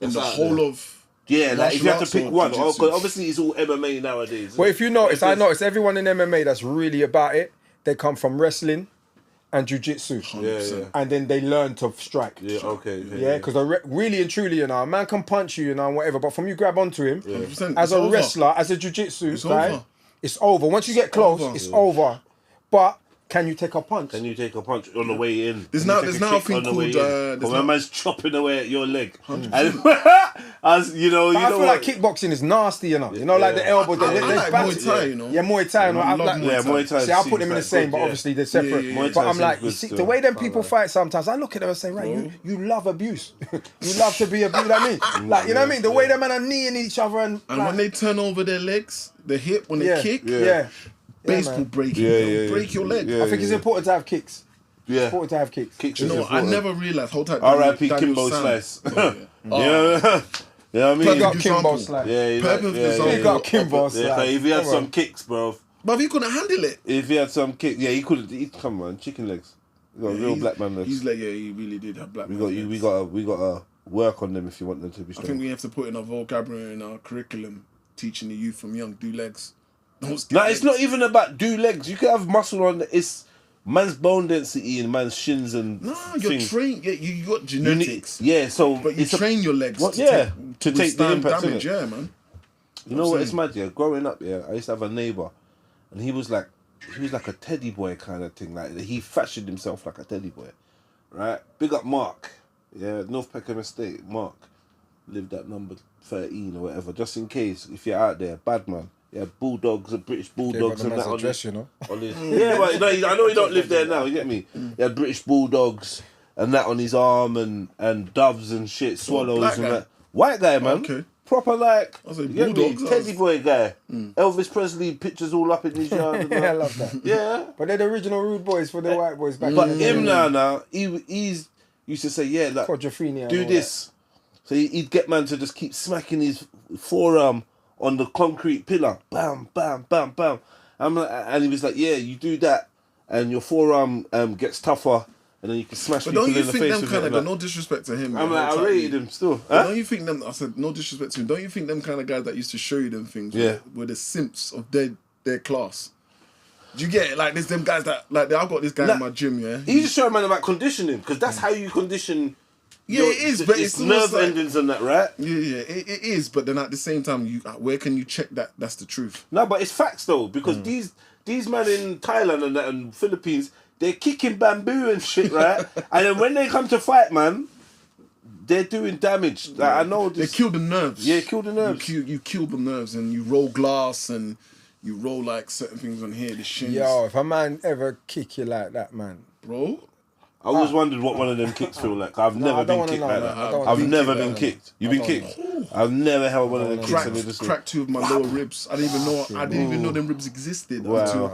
In the whole of... Yeah, like if you had to arts pick or one, jiu-jitsu? because obviously it's all MMA nowadays. Well, if you notice, I Because- notice everyone in MMA that's really about it, they come from wrestling and jiu-jitsu. Yeah. And then they learn to strike. Yeah, okay. Yeah, because really and truly, you know, a man can punch you, you know, and whatever, but from you grab onto him, 100%, as it's a over. wrestler, as a jiu-jitsu It's guy, over. it's over. Once you get close, over. it's over. But can you take a punch? Can you take a punch on the way in? There's Can now- you take there's now a kick thing on the called, way in? there's But my now- man's chopping away at your leg. And as you know, But I feel what? like kickboxing is nasty, you know. You know, like the elbow. I they like back- Muay Thai, you know. Yeah, Muay Thai. And I I'm love like, Muay Thai. Muay Thai See, I'll put them in the seems same, like but good, obviously they're separate. yeah. Muay But Thai I'm like, seems you good see, still. the way them people fight sometimes, I look at them and say, right, you love abuse. You love to be abused. You know what I mean? Like, you know what I mean? The way them men are kneeing each other and And like, when they turn over their legs, the hip, when they kick, yeah. baseball man. breaking, Yeah. break your leg. Yeah. I think it's important to have kicks. Yeah. Important to have kicks. Kicks You is know what? I important. never realised. Hold tight. R.I.P. Daniel Kimbo Sam. Slice. Oh, yeah. Yeah. You know what I mean? Big up Perfect Kimbo example. Slice. Yeah, he's Perfect like, example. Big up Kimbo Yeah, Slice. if he had Come some on. kicks, bro. But he couldn't handle it. If he had some kicks, yeah, he couldn't. Come on, chicken legs. You got real He's- black man legs. He's like, yeah, he really did have black. We man got you. legs. We gotta work on them if you want them to be I strong. think we have to put in our vocabulary in our curriculum, teaching the youth from young, do legs. Don't skip No, legs. it's not even about do legs. You can have muscle on. It's man's bone density and man's shins and No, you're things. trained. Yeah, you got You need- genetics. yeah, so But you it's a- train your legs What? to Yeah, take, to take the withstand impact, damage. innit? Yeah, man. You know what? It's saying? mad, yeah. Growing up, yeah, I used to have a neighbor, and he was like a teddy boy kind of thing. Like he fashioned himself like a teddy boy, right? Big up Mark, yeah, North Peckham Estate. Mark lived at number 13 or whatever. Just in case, if you're out there, bad man. Yeah, bulldogs, British bulldogs, and that on address, his, you know. on his, yeah, but no, I know he don't live there now. You get me? He had British bulldogs and that on his arm, and doves and shit, swallows black and guy? that. White guy, man. Okay. Proper like I was like, you get me? bulldogs, I Teddy was- boy guy. Elvis Presley pictures all up in his yard. And I that. love that. Yeah. But they're the original rude boys for the white boys back But in the him day. now, he's used to say, yeah, like, Quadrophenia and do all this. So he'd get man to just keep smacking his forearm on the concrete pillar. Bam, bam, bam, bam. And he was like, yeah, you do that and your forearm gets tougher and then you can smash But people don't you in the think face them with kind it. of and guys, that. no disrespect to him. I'm yeah, like, I I'll rated tell you. him still. But Huh? don't you think them? I said no disrespect to him. Don't you think them kind of guys that used to show you them things? Yeah. Were the simps of their class. Do you get it? Like there's them guys that like I've got this guy in my gym. Yeah. He just showed man about conditioning because that's how you condition. Yeah, it is, but it's nerve almost like- endings and that, right? Yeah, it is. But then at the same time, where can you check that that's the truth? No, but it's facts though because these men in Thailand and that and Philippines, they're kicking bamboo and shit, right? And then when they come to fight, man, they're doing damage. Like, I know They this. kill the nerves. Yeah, kill the nerves. You kill the nerves, and you roll glass, and you roll like certain things on here, the shins. Yo, if a man ever kick you like that, man, Bro, I always wondered what one of them kicks feel like. I've No, I never don't been wanna kicked know, like man. I that. don't wanna I've be never kicked been like kicked. You've I been don't kicked. I've never held one of them kicks and they just Cracked 2 of my lower ribs. I didn't even know them ribs existed until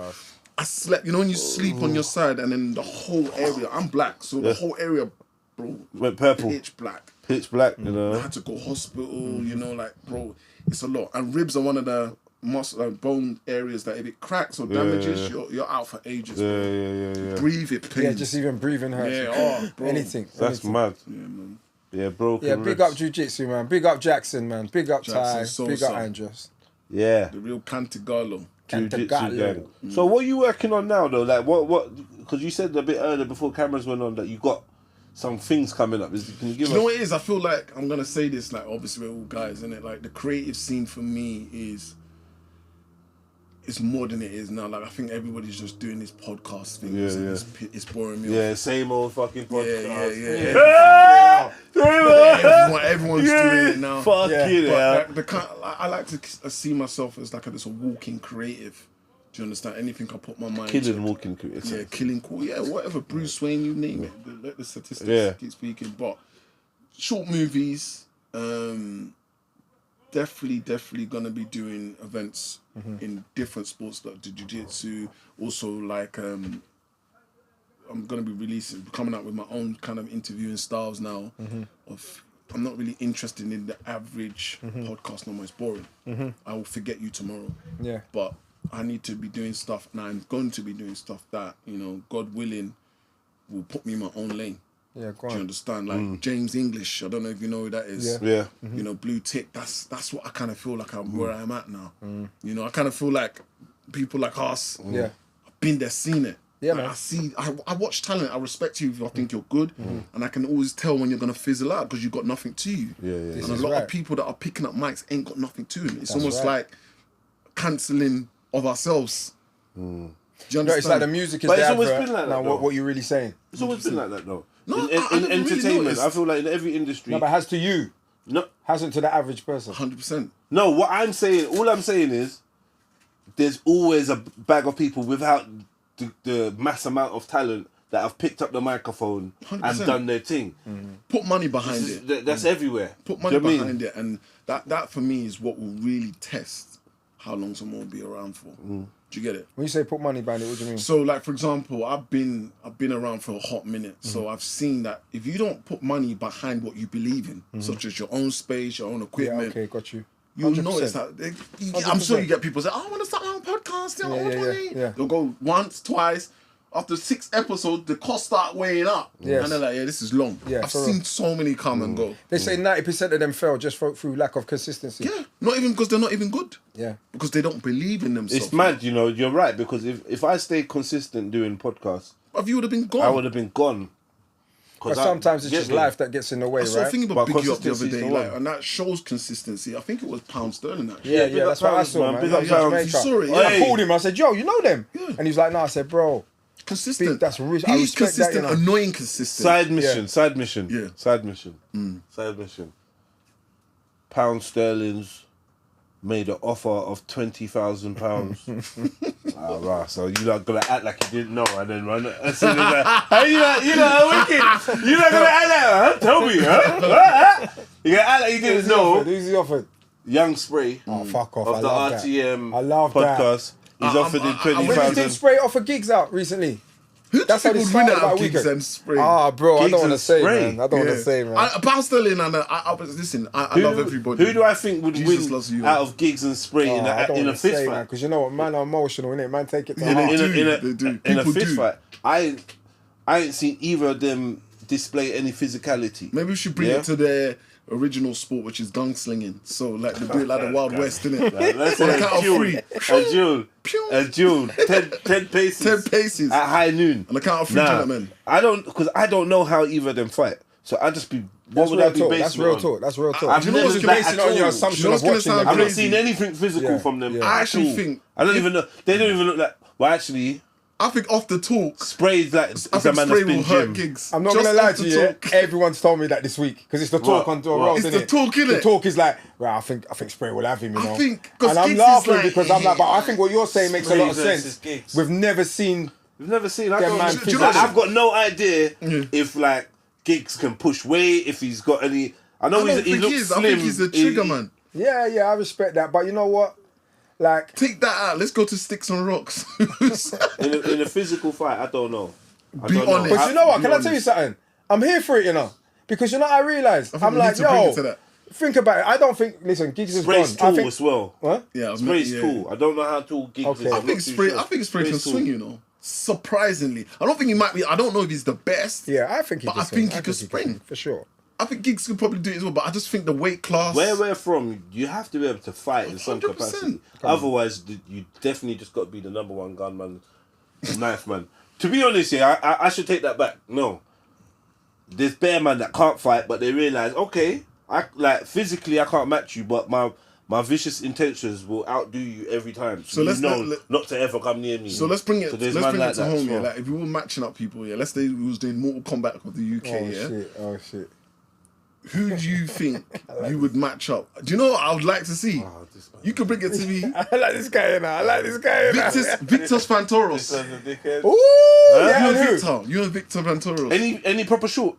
I slept. You know when you sleep on your side and then the whole area. I'm black, so the whole area, bro, went purple. pitch black. Pitch black, you I know. had to go hospital. You know, like bro, it's a lot. And ribs are one of the bone areas that if it cracks or damages, you're out for ages. Yeah. Breathe it, pains. Yeah, just even breathing hurts. Yeah, bro. Anything. That's anything. mad. Yeah, man. Yeah, broken Yeah, big ribs. up Jiu-Jitsu, man. Big up Jackson, man. Big up Ty. Jackson Big up Sosa. Andros. Yeah. The real Cantagallo. Jiu-jitsu Cantagallo. gang. So what are you working on now though? Like what? Because you said a bit earlier before cameras went on that you got some things coming up. Can you give You know us? what it is? I feel like I'm gonna say this. Like obviously we're all guys, isn't it? Like the creative scene for me is more than it is now. Like I think everybody's just doing this podcast thing. Yeah. It's boring me. Yeah, same old fucking podcast. Everyone's doing it now. Fuck it, yeah. But I like to see myself as like a walking creative. Do you understand? Anything I put my mind Killing to. walking. Yeah, killing cool. Yeah, whatever. Bruce Wayne, you name it. Let the statistics keep speaking. But short movies, definitely gonna be doing events in different sports like the jiu-jitsu. Also, like I'm gonna be coming out with my own kind of interviewing styles now. I'm not really interested in the average podcast no more. It's boring. I will forget you tomorrow. Yeah. But I need to be doing stuff now. I'm going to be doing stuff that, you know, God willing, will put me in my own lane. Yeah, go Do you on. understand? Like James English, I don't know if you know who that is. Yeah. You know, blue tick. That's what I kind of feel like I'm where I'm at now. You know, I kind of feel like people like us. Yeah. I've been there, seen it. Yeah, Like, man. I watch talent. I respect you if I think you're good, and I can always tell when you're gonna fizzle out because you've got nothing to you. Yeah. And a is lot right. of people that are picking up mics ain't got nothing to them. It's That's almost right. like cancelling of ourselves. Do you understand? No, it's like the music is But the it's always advert. been like that, Now, though. what you're really saying? It's always been like that though. No, in I never really entertainment, noticed. I feel like in every industry. No, but it has to you. No, Hasn't to the average person. 100%. no. What I'm saying, all I'm saying is, there's always a bag of people without the mass amount of talent that have picked up the microphone 100%. and done their thing. Put money behind it. That's everywhere. Put money Do you know what I behind mean? it, and that for me is what will really test how long someone will be around for. Do you get it? When you say put money behind it, what do you mean? So, like for example, I've been around for a hot minute, so I've seen that if you don't put money behind what you believe in, such as your own space, your own Yeah, equipment, okay, got you. you'll 100%. notice that. I'm sure you 100%. get people say, "Oh, I want to start my own podcast." I want Yeah. money. Yeah. They'll go once, twice. After 6 episodes, the costs start weighing up, Yes. and they're like, "Yeah, this is long." Yeah, I've for seen real. so many come and go. They say 90% of them fail just through lack of consistency. Yeah, not even because they're not even good. Yeah. Because they don't believe in themselves. It's mad, you know. You're right because if I stayed consistent doing podcasts, If you would have been gone. I would have been gone. But sometimes it's just life that gets in the way, I saw a right? thing about But Big You Up the other consistency's day, the like, one. and that shows consistency. I think it was Pound Sterling actually. Yeah, big yeah, up that's what I Pounds, saw, man. man. Big That up was Pounds. Jamaica. You saw it, And I yeah. called him, I said, yo, you know them? Yeah. And he was like, no, I said, bro, Consistent. Big, that's I He's respect that, consistent, you know. annoying consistent. Side mission, Yeah. side mission, Yeah. side mission, side mission. Pound sterling's made an offer of £20,000. Right, so you're not gonna act like you didn't know, and then run as soon as hey, you know, wicked. You're not gonna act like, huh? Tell me, huh? You gonna act like you didn't know. Who's he offered? Young Spray Oh, fuck off. of I the love RTM that. I love that. podcast. He's offered him When did 20,000. Spray offer gigs out recently? Who That's how do they you think would win started out about of a gigs weekend. and Spray? Ah, bro, I Gigs don't want to and say, Spray. man. I don't want to say, man. Pound Sterling, and I listen, I love everybody. Who do I think would Jesus win loves you. out of Gigs and Spray in I don't a want to fist say, man, fight? because you know what, man are emotional, innit? Man take it to Yeah, heart. they do. In a People fist do. fight, I ain't seen either of them display any physicality. Maybe we should bring it to their original sport, which is gunslinging. So, like, they do it like the Wild West, innit? Let's On the say count of three. a duel, 10 paces, 10 paces. at high noon. On the count of three, gentlemen. I don't know how either of them fight. So I just be, what That's would real I be talk. basing That's it real on? talk. That's real talk. I've Do you know never what's seen that basing at it on your all. assumption Do you know of what's watching gonna them? sound I've not crazy? seen anything physical Yeah. from them. Yeah. I at actually all. think- I don't even know. They don't even look like. Well, actually, I think off the talk, Spray's like I it's a think man Spray that's will been hurt gym. gigs. I'm not Just gonna lie off to the you. talk. Everyone's told me that this week because it's the talk What? on the What? road, It's innit? the talk, innit? The talk is like, right, I think Spray will have him, you I know. think- 'cause and I'm Giggs is laughing like- because I'm like, but I think what you're saying makes a lot of Spray versus sense. Giggs. We've never seen We've never seen. I Yeah, don't man, know. do you know I've got no idea if like Giggs can push weight. If he's got any. I know he looks slim. I think he's a trigger man. Yeah, I respect that. But you know what? Like, Take that out. Let's go to sticks and rocks. in a physical fight, I don't know. Be honest. but you know what? Be Can I tell you honest. something? I'm here for it, you know. Because you know, I realise think I'm we like, need to bring yo, it to that. think about it. I don't think. Listen, Giggs is Spray's gone. I tall think. as well. What? Yeah, Spray's tall. I don't know how tall Giggs Okay. is. I I'm I not too think sure. Spray can Spray's swing, tall. you know. Surprisingly. I don't think he might be. I don't know if he's the best. Yeah, I think he But can I swing. think he could spring. for sure. I think Giggs could probably do it as well, but I just think the weight class. Where we're from, you have to be able to fight in some 100%. capacity. Otherwise, you definitely just got to be the number one gunman, knife man. To be honest, yeah, I should take that back. No, there's bare man that can't fight, but they realise, okay, physically I can't match you, but my vicious intentions will outdo you every time. So let's not to ever come near me. So let's bring it. there's Let's man bring like it to that home. as Yeah, well. like if we were matching up people, yeah. Let's say we was doing Mortal Kombat of the UK. Oh shit. Who do you think you would match up? Do you know what I would like to see? You could bring it to me. I like this guy, you know. Victor's Fantoros. Ooh, yeah, You and and who? Victor. You and Victor Fantoros. Any proper short?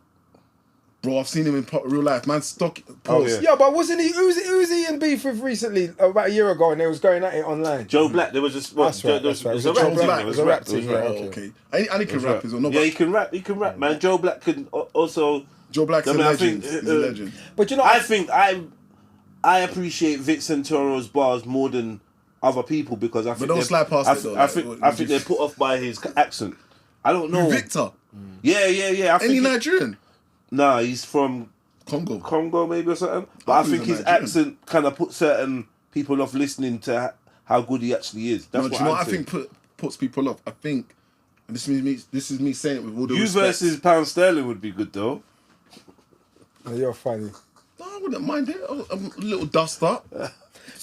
Bro, I've seen him in real life. Man, stock. yeah. Yeah, but wasn't he? Who's he in beef with recently? About a year ago, and they was going at it online. Joe Black. There was just That's right. It was a Joe rap Black. team. It was a rap team. Yeah, Oh, okay. okay. And he can rap as well. No, Yeah, but he can rap. He can rap, man. Joe Black can also. Joe Black's I a mean, I legend. think, He's a legend. But you know, I think I appreciate Vic Santoro's bars more than other people because I think don't they're- slide past I, it though, I like, think what- I think they're put off by his accent. I don't know. Victor. Yeah. I think Any Nigerian? nah, he's from Congo. maybe or something. But I I thought he think was a his Nigerian. accent kind of puts certain people off listening to how good he actually is. That's No, do what you know I'm what I saying. think puts people off? I think, and this is me saying it with all the You respect. versus Pound Sterling would be good though. you're funny. No, I wouldn't mind it. A little dust up. Do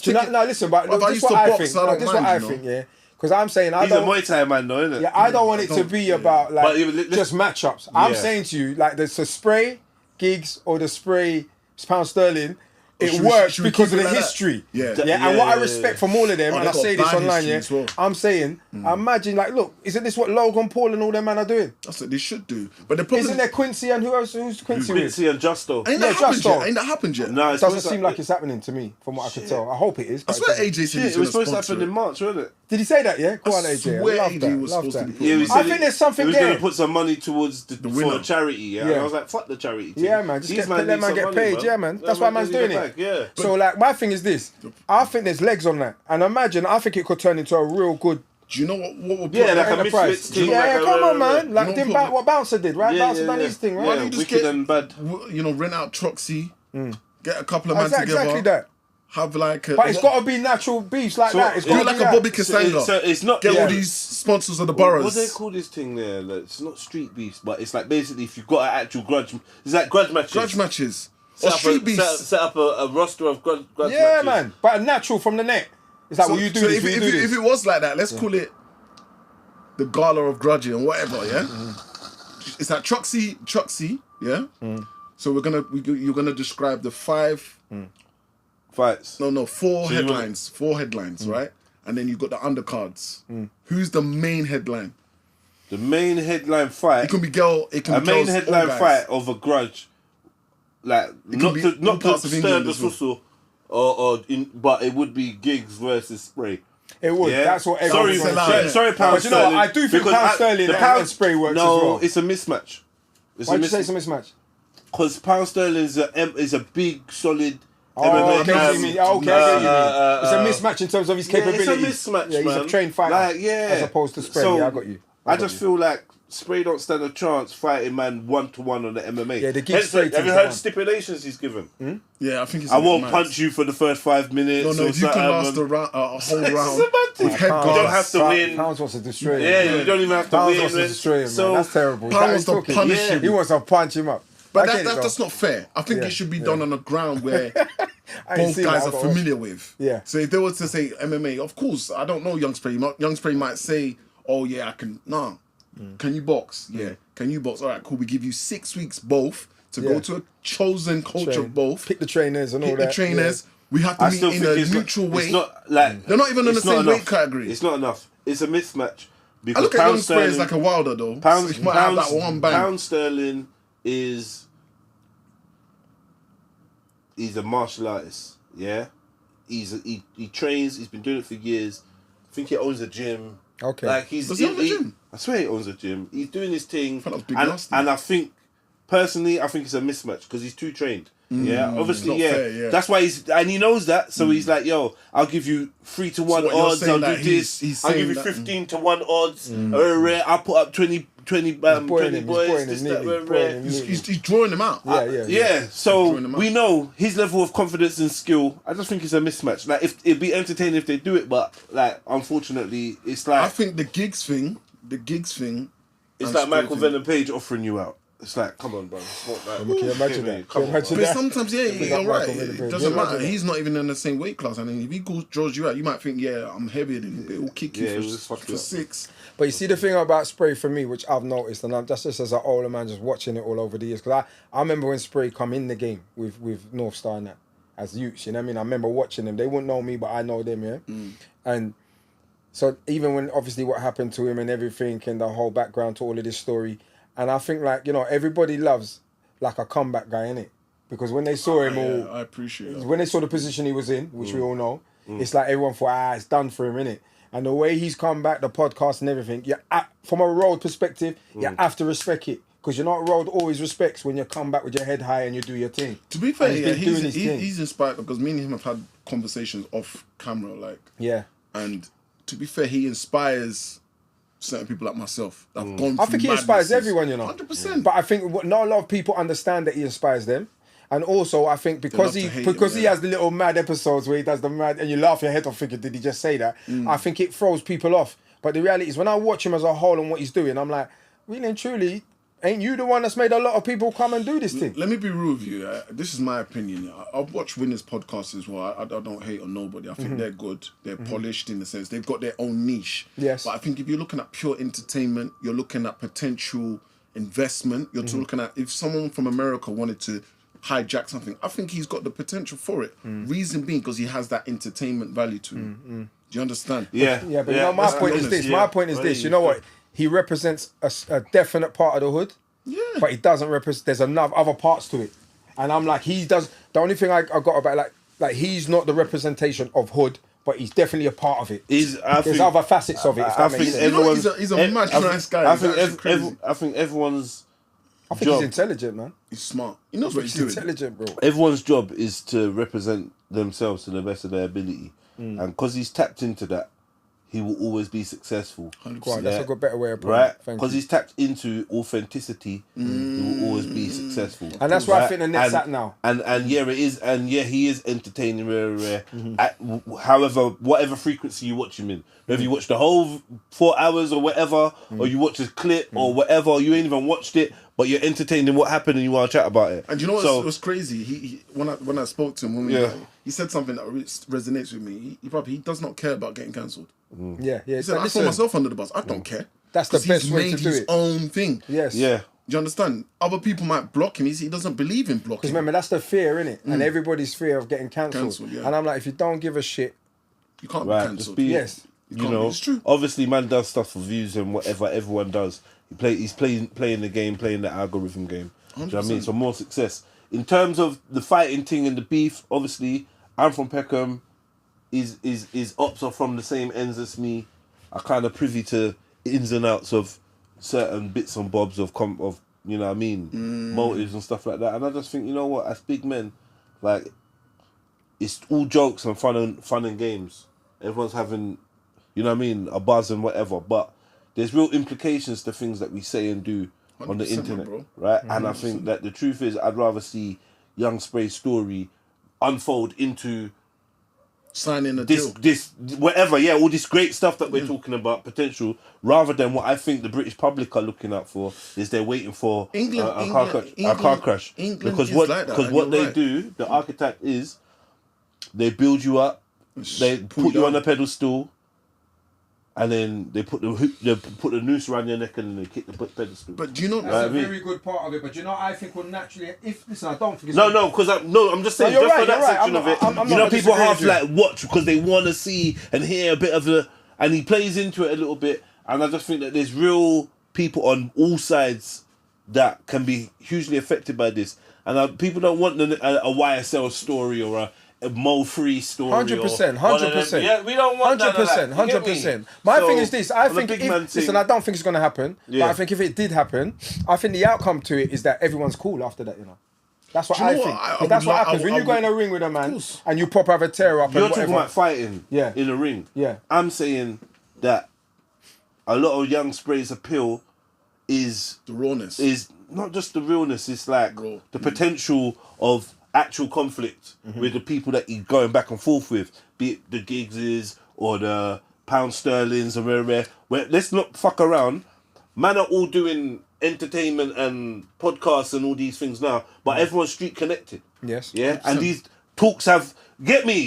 you know, no, listen, but Well, if I this used is what to I box, think. I don't This is what mind, I you know. think, yeah. Because I'm saying I He's a don't. Muay Thai man though, isn't it? Yeah, I don't want it to be about like But let's- just matchups. I'm Yeah. saying to you, like the Spray Giggs or the Spray Pound Sterling, it should we- works should we because keep of it the like that? history. Yeah. And what I Yeah. respect from all of them, Oh, and they I got say this bad online, history yeah. as well. I'm saying, imagine, like, look, isn't this what Logan Paul and all them man are doing? That's what they should do. But the problem Isn't there Quincy and who else? Who's Quincy with? Quincy and Justo. ain't Yeah, that happened just yet? so. Ain't that happened yet? No, It it's doesn't supposed seem to- like it's happening to me, from what I could tell. I hope it is. I but swear it doesn't. AJ said Shit, he's it was gonna supposed to happen sponsor in it. March, wasn't it? Did he say that? Yeah, go on, I AJ. swear Love AJ that. was Love supposed to that. be Yeah, we put said I think there's something he was there. going to put some money towards for winner. the charity, yeah? And Yeah. I was like, fuck the charity team. Yeah, man, just These let need man some get money, paid. Yeah, man. That's why man's need doing the it. bag, Yeah. So, like, my thing is this. I think there's legs on that. And imagine, I think it could turn into a real good Do you know what would Yeah, like a enterprise. misfits team. Yeah, like a- come on, man. Like, You know didn't what- what Bouncer did, right? Yeah, Bouncer yeah, done yeah. his thing, Why right? don't Yeah, you just wicked get, and bad. rent out Troxy, get a couple of men together, Exactly that. have like a... But it's got to be natural beefs like So, that. It's do got to like be a that. Bobby Kasanga. So it's not... Get Yeah. all these sponsors of the boroughs. What do they call this thing there? Like, it's not street beefs, but it's like basically if you've got an actual grudge... It's like grudge matches. Grudge matches. Set Or up street a- beefs. Set up a roster of grudge Yeah, matches. man. But a natural from the net. It's like, So, will you do so this? if, Will you if, do it- this? if it was like that, let's call it the Gala of Grudging or whatever, yeah? It's like Troxy, yeah? So you're gonna describe the Fights. four So you want- headlines, right? And then you've got the undercards. Who's the main headline? The main headline fight... It can be girl, it can a be main girls or headline guys. fight of a grudge, like not be to all not to parts of stir England the as well. sussel, but it would be Giggs versus Spray. It would. Yeah? That's what Sorry, everyone's Sorry, saying. sorry, Pound But you know what? Sterling, I do think because Pound Sterling the and Spray works no, as well. it's a mismatch. It's Why'd you say it's a mismatch? Because Pound Sterling is a big, solid. Oh, MMA okay, I get what you mean. Okay, I get what you mean. It's a mismatch in terms of his capability. It's a mismatch, Yeah, he's man. a trained fighter. Like, yeah. As opposed to Spray. So, Yeah, I got you. I just feel like Spray don't stand a chance fighting man 1-to-1 on the MMA. Yeah, the Giggs Hence, Spray have you team's heard the one. stipulations he's given? Yeah, I think it's I a bit won't mad. punch you for the first 5 minutes. No, or if you can something, last man. a whole round Semantic. with head You don't have guards. to win. Pounds wants to destroy him. Yeah, you don't even have to Pounds win. wants to man. destroy him, So, man. That's terrible. Pound That wants is to talking. punish Yeah, him. he wants to punch him up. But I get it, though. that's not fair. I think Yeah, it should be done on a ground where I ain't both seen guys that, are but- familiar with. Yeah. So if they were to say MMA, of course, I don't know Young Spray. Young Spray might say, oh yeah, I can. No. Can you box? Yeah. Can you box? All right, cool. We give you 6 weeks both to Yeah. go to a chosen coach Train. of both. Pick the trainers and all Pick that. the trainers. We have to I still meet in think a it's neutral not, way. It's not like They're not even in it's the not same weight enough. category. It's not enough. It's a mismatch. I look at Young Spray as like a Wilder though. Pound, So he might have that one bang. Pound Sterling he's a martial artist, yeah. He trains. He's been doing it for years. I think he owns a gym. Okay. Like Does he own a gym? I swear he owns a gym. He's doing his thing. I thought that was Big and, Nasty. and I think personally, I think it's a mismatch because he's too trained. Yeah, obviously, not yeah. fair, yeah. That's why he knows that. So he's like, yo, I'll give you 3-1 what you're odds. saying I'll do that this. he's I'll give saying you that- 15-1 odds. I'll put up 20 boiling boys. him This, that, neatly, boiling him neatly. He's drawing them out. yeah. So Drawing them out. we know his level of confidence and skill. I just think it's a mismatch. Like, if it'd be entertaining if they do it, but like, unfortunately, it's like I think the gigs thing. it's and like Michael Spray thing. Venom Page offering you out. It's like, come on, bro. It's not like, Can you imagine that? Come Can you on, imagine bro. But sometimes, yeah, Big you're up right. Michael Venom. It doesn't Yeah, matter. imagine He's not even in the same weight class. I mean, if he draws you out, you might think, yeah, I'm heavier than him. It will kick you Yeah, it will just fuck for you up. 6. But you see the thing about Spray for me, which I've noticed, and that's just as an older man just watching it all over the years. Because I remember when Spray come in the game with North Star and that, as youths, you know what I mean? I remember watching them. They wouldn't know me, but I know them, yeah? And so even when obviously what happened to him and everything and the whole background to all of this story, and I think like, you know, everybody loves like a comeback guy, innit? Because when they saw him all... I appreciate it. When they saw the position he was in, which we all know, it's like everyone thought, it's done for him, innit? And the way he's come back, the podcast and everything, from a road perspective, you have to respect it. Because you know what road always respects when you come back with your head high and you do your thing. To be fair, And yeah, been doing his thing. he's inspired because me and him have had conversations off camera, like, Yeah. and to be fair, he inspires certain people like myself that have gone I through think he inspires madnesses. everyone, you know. 100%. But I think not a lot of people understand that he inspires them. And also, I think because love to hate he him, has the little mad episodes where he does the mad, and you laugh your head off thinking, did he just say that? I think it throws people off. But the reality is, when I watch him as a whole and what he's doing, I'm like, really and truly, ain't you the one that's made a lot of people come and do this thing? Let me be real with you. This is my opinion. I've watched Winners podcast as well. I don't hate on nobody. I think they're good. They're polished in the sense they've got their own niche. Yes. But I think if you're looking at pure entertainment, you're looking at potential investment. You're looking at if someone from America wanted to hijack something, I think he's got the potential for it. Reason being because he has that entertainment value to him. Do you understand? Yeah, but you know, my point is this. My point is this. You know what? He represents a definite part of the hood. Yeah. But he doesn't represent. There's enough other parts to it, and I'm like, he does. The only thing I got about like he's not the representation of hood, but he's definitely a part of it. There's other facets of it. If that makes sense. He's a mad nice guy. I think everyone's I think job. he's intelligent, man. He's smart. He knows what he's He's doing. intelligent, bro. Everyone's job is to represent themselves to the best of their ability, and because he's tapped into that, he will always be successful. 100%. Go on, that's a good, better way of putting Right? it. Thank Because you. he's tapped into authenticity, he will always be successful. And that's where I Right? think the net's And- at now. And yeah, it is, and yeah, he is entertaining. However, whatever frequency you watch him in, whether you watch the whole 4 hours or whatever, or you watch a clip or whatever, or you ain't even watched it, but you're entertained in what happened and you want to chat about it. And you know what So- was crazy? He when I spoke to him, he said something that resonates with me. He does not care about getting cancelled. Yeah. He said, But I throw myself under the bus. I don't care. That's the 'Cause best he's way to made do his it. own thing. Yes. Yeah. Do you understand? Other people might block him. He doesn't believe in blocking. Because remember, that's the fear, innit? And everybody's fear of getting cancelled. Cancelled, yeah. And I'm like, if you don't give a shit, You can't Right, be just cancelled. be, yes. you can't know, be, it's true. obviously man does stuff for views and whatever everyone does. He's playing the game, playing the algorithm game. Do you know what I mean? 100%. So more success. In terms of the fighting thing and the beef, obviously, I'm from Peckham. His ops are from the same ends as me. I kind of privy to ins and outs of certain bits and bobs of you know what I mean, motives and stuff like that. And I just think, you know what, as big men, like, it's all jokes and fun and games. Everyone's having, you know what I mean, a buzz and whatever. But there's real implications to things that we say and do on the 100%, internet, bro. right? And I think that the truth is, I'd rather see Young Spray's story unfold into Signing a deal. this whatever, yeah, all this great stuff that we're talking about, potential, rather than what I think the British public are looking out for is they're waiting for a car crash. England Because is what like that, because and what you're they right. do, the archetype is they build you up, they Pull put you you on down. a pedestal, and then they put the noose around your neck and then they kick the pedestal. But do you know? Right, I mean- very good part of it. But you know, I think will naturally, listen, I don't think No, because I'm just saying, No, you're just right, for that you're right. section I'm of it, not- I'm you not know, people disagreeing half with you. like watch because they want to see and hear a bit of the, and he plays into it a little bit, And I just think that there's real people on all sides that can be hugely affected by this. And people don't want a YSL story or a Mo Free story. 100%, 100%. Yeah, we don't want 100%, 100%. My thing is this. I think listen, I don't think it's gonna happen. Yeah. But I think if it did happen, I think the outcome to it is that everyone's cool after that. That's what I think. That's what happens when you go in a ring with a man and you pop have a tear up. You're and talking about fighting in a ring. Yeah. I'm saying that a lot of young Spray's appeal is The rawness. Is not just the realness, it's like Raw. the potential of actual conflict with the people that he's going back and forth with, be it the Giggses or the pound sterlings or where let's not fuck around. Man are all doing entertainment and podcasts and all these things now, but everyone's street connected. Yes. Yeah, and these talks have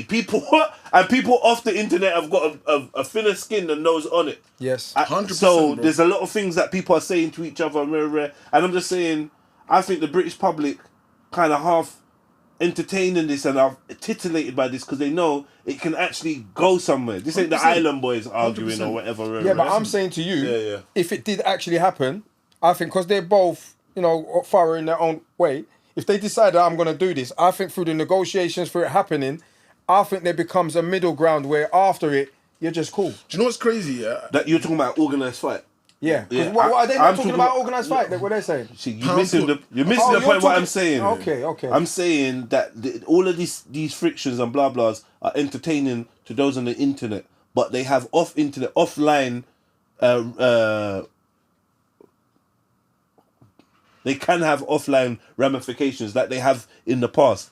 people and people off the internet have got a thinner skin than those on it. Yes. 100%, So bro. there's a lot of things that people are saying to each other, and I'm just saying, I think the British public kind of half entertaining this and are titillated by this because they know it can actually go somewhere. This ain't the 100%. Island Boys arguing 100%. or whatever. Yeah, but I'm saying to you, Yeah. if it did actually happen, I think because they're both, thorough in their own way, if they decide that I'm going to do this, I think through the negotiations for it happening, I think there becomes a middle ground where after it, you're just cool. Do you know what's crazy? Yeah. that you're talking about organised fight. Yeah. 'Cause Yeah, what are they I'm not talking talking about about- organised fight? What they're saying? See, you're Pound missing foot. the Oh, point. you're What I'm talking- saying. Okay. I'm saying that all of these frictions and blah blahs are entertaining to those on the internet, but they have offline. They can have offline ramifications that they have in the past.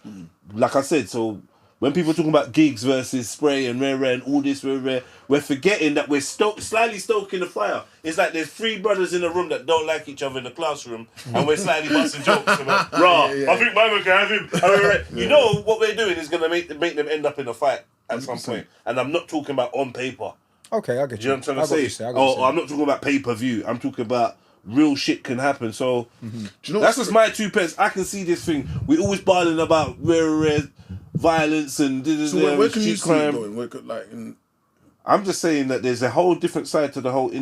Like I said, so when people are talking about gigs versus Spray and Rare and all this, we're forgetting that we're slightly stoking the fire. It's like there's three brothers in a room that don't like each other in the classroom, and we're slightly busting jokes about, I think Mama can have him. You know what we're doing is going to make them end up in a fight at some point. And I'm not talking about on paper. Okay, I get Do you know what I'm I got trying you to say? I got you I'm not talking about pay-per-view. I'm talking about real shit can happen. So Do you know that's what's just my 2 pence. I can see this thing. We always barling about rare violence and So where can you street see it crime. going? Where could, like, in, I'm just saying that there's a whole different side to the whole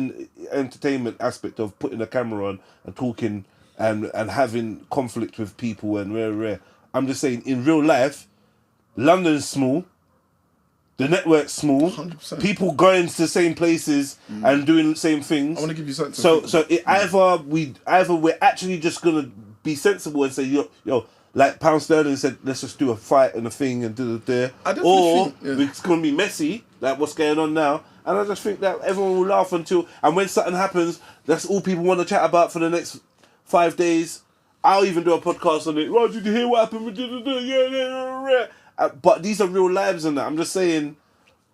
entertainment aspect of putting a camera on and talking and having conflict with people and rare. I'm just saying in real life, London's small. The network's small. 100%. People going to the same places and doing the same things. I want to give you something. So either we're actually just gonna be sensible and say yo, like Pound Sterling said, let's just do a fight and a thing and I definitely or think, yeah. it's gonna be messy, like what's going on now. And I just think that everyone will laugh and when something happens, that's all people want to chat about for the next 5 days. I'll even do a podcast on it. Well, did you hear what happened with yeah. But these are real lives and that. I'm just saying,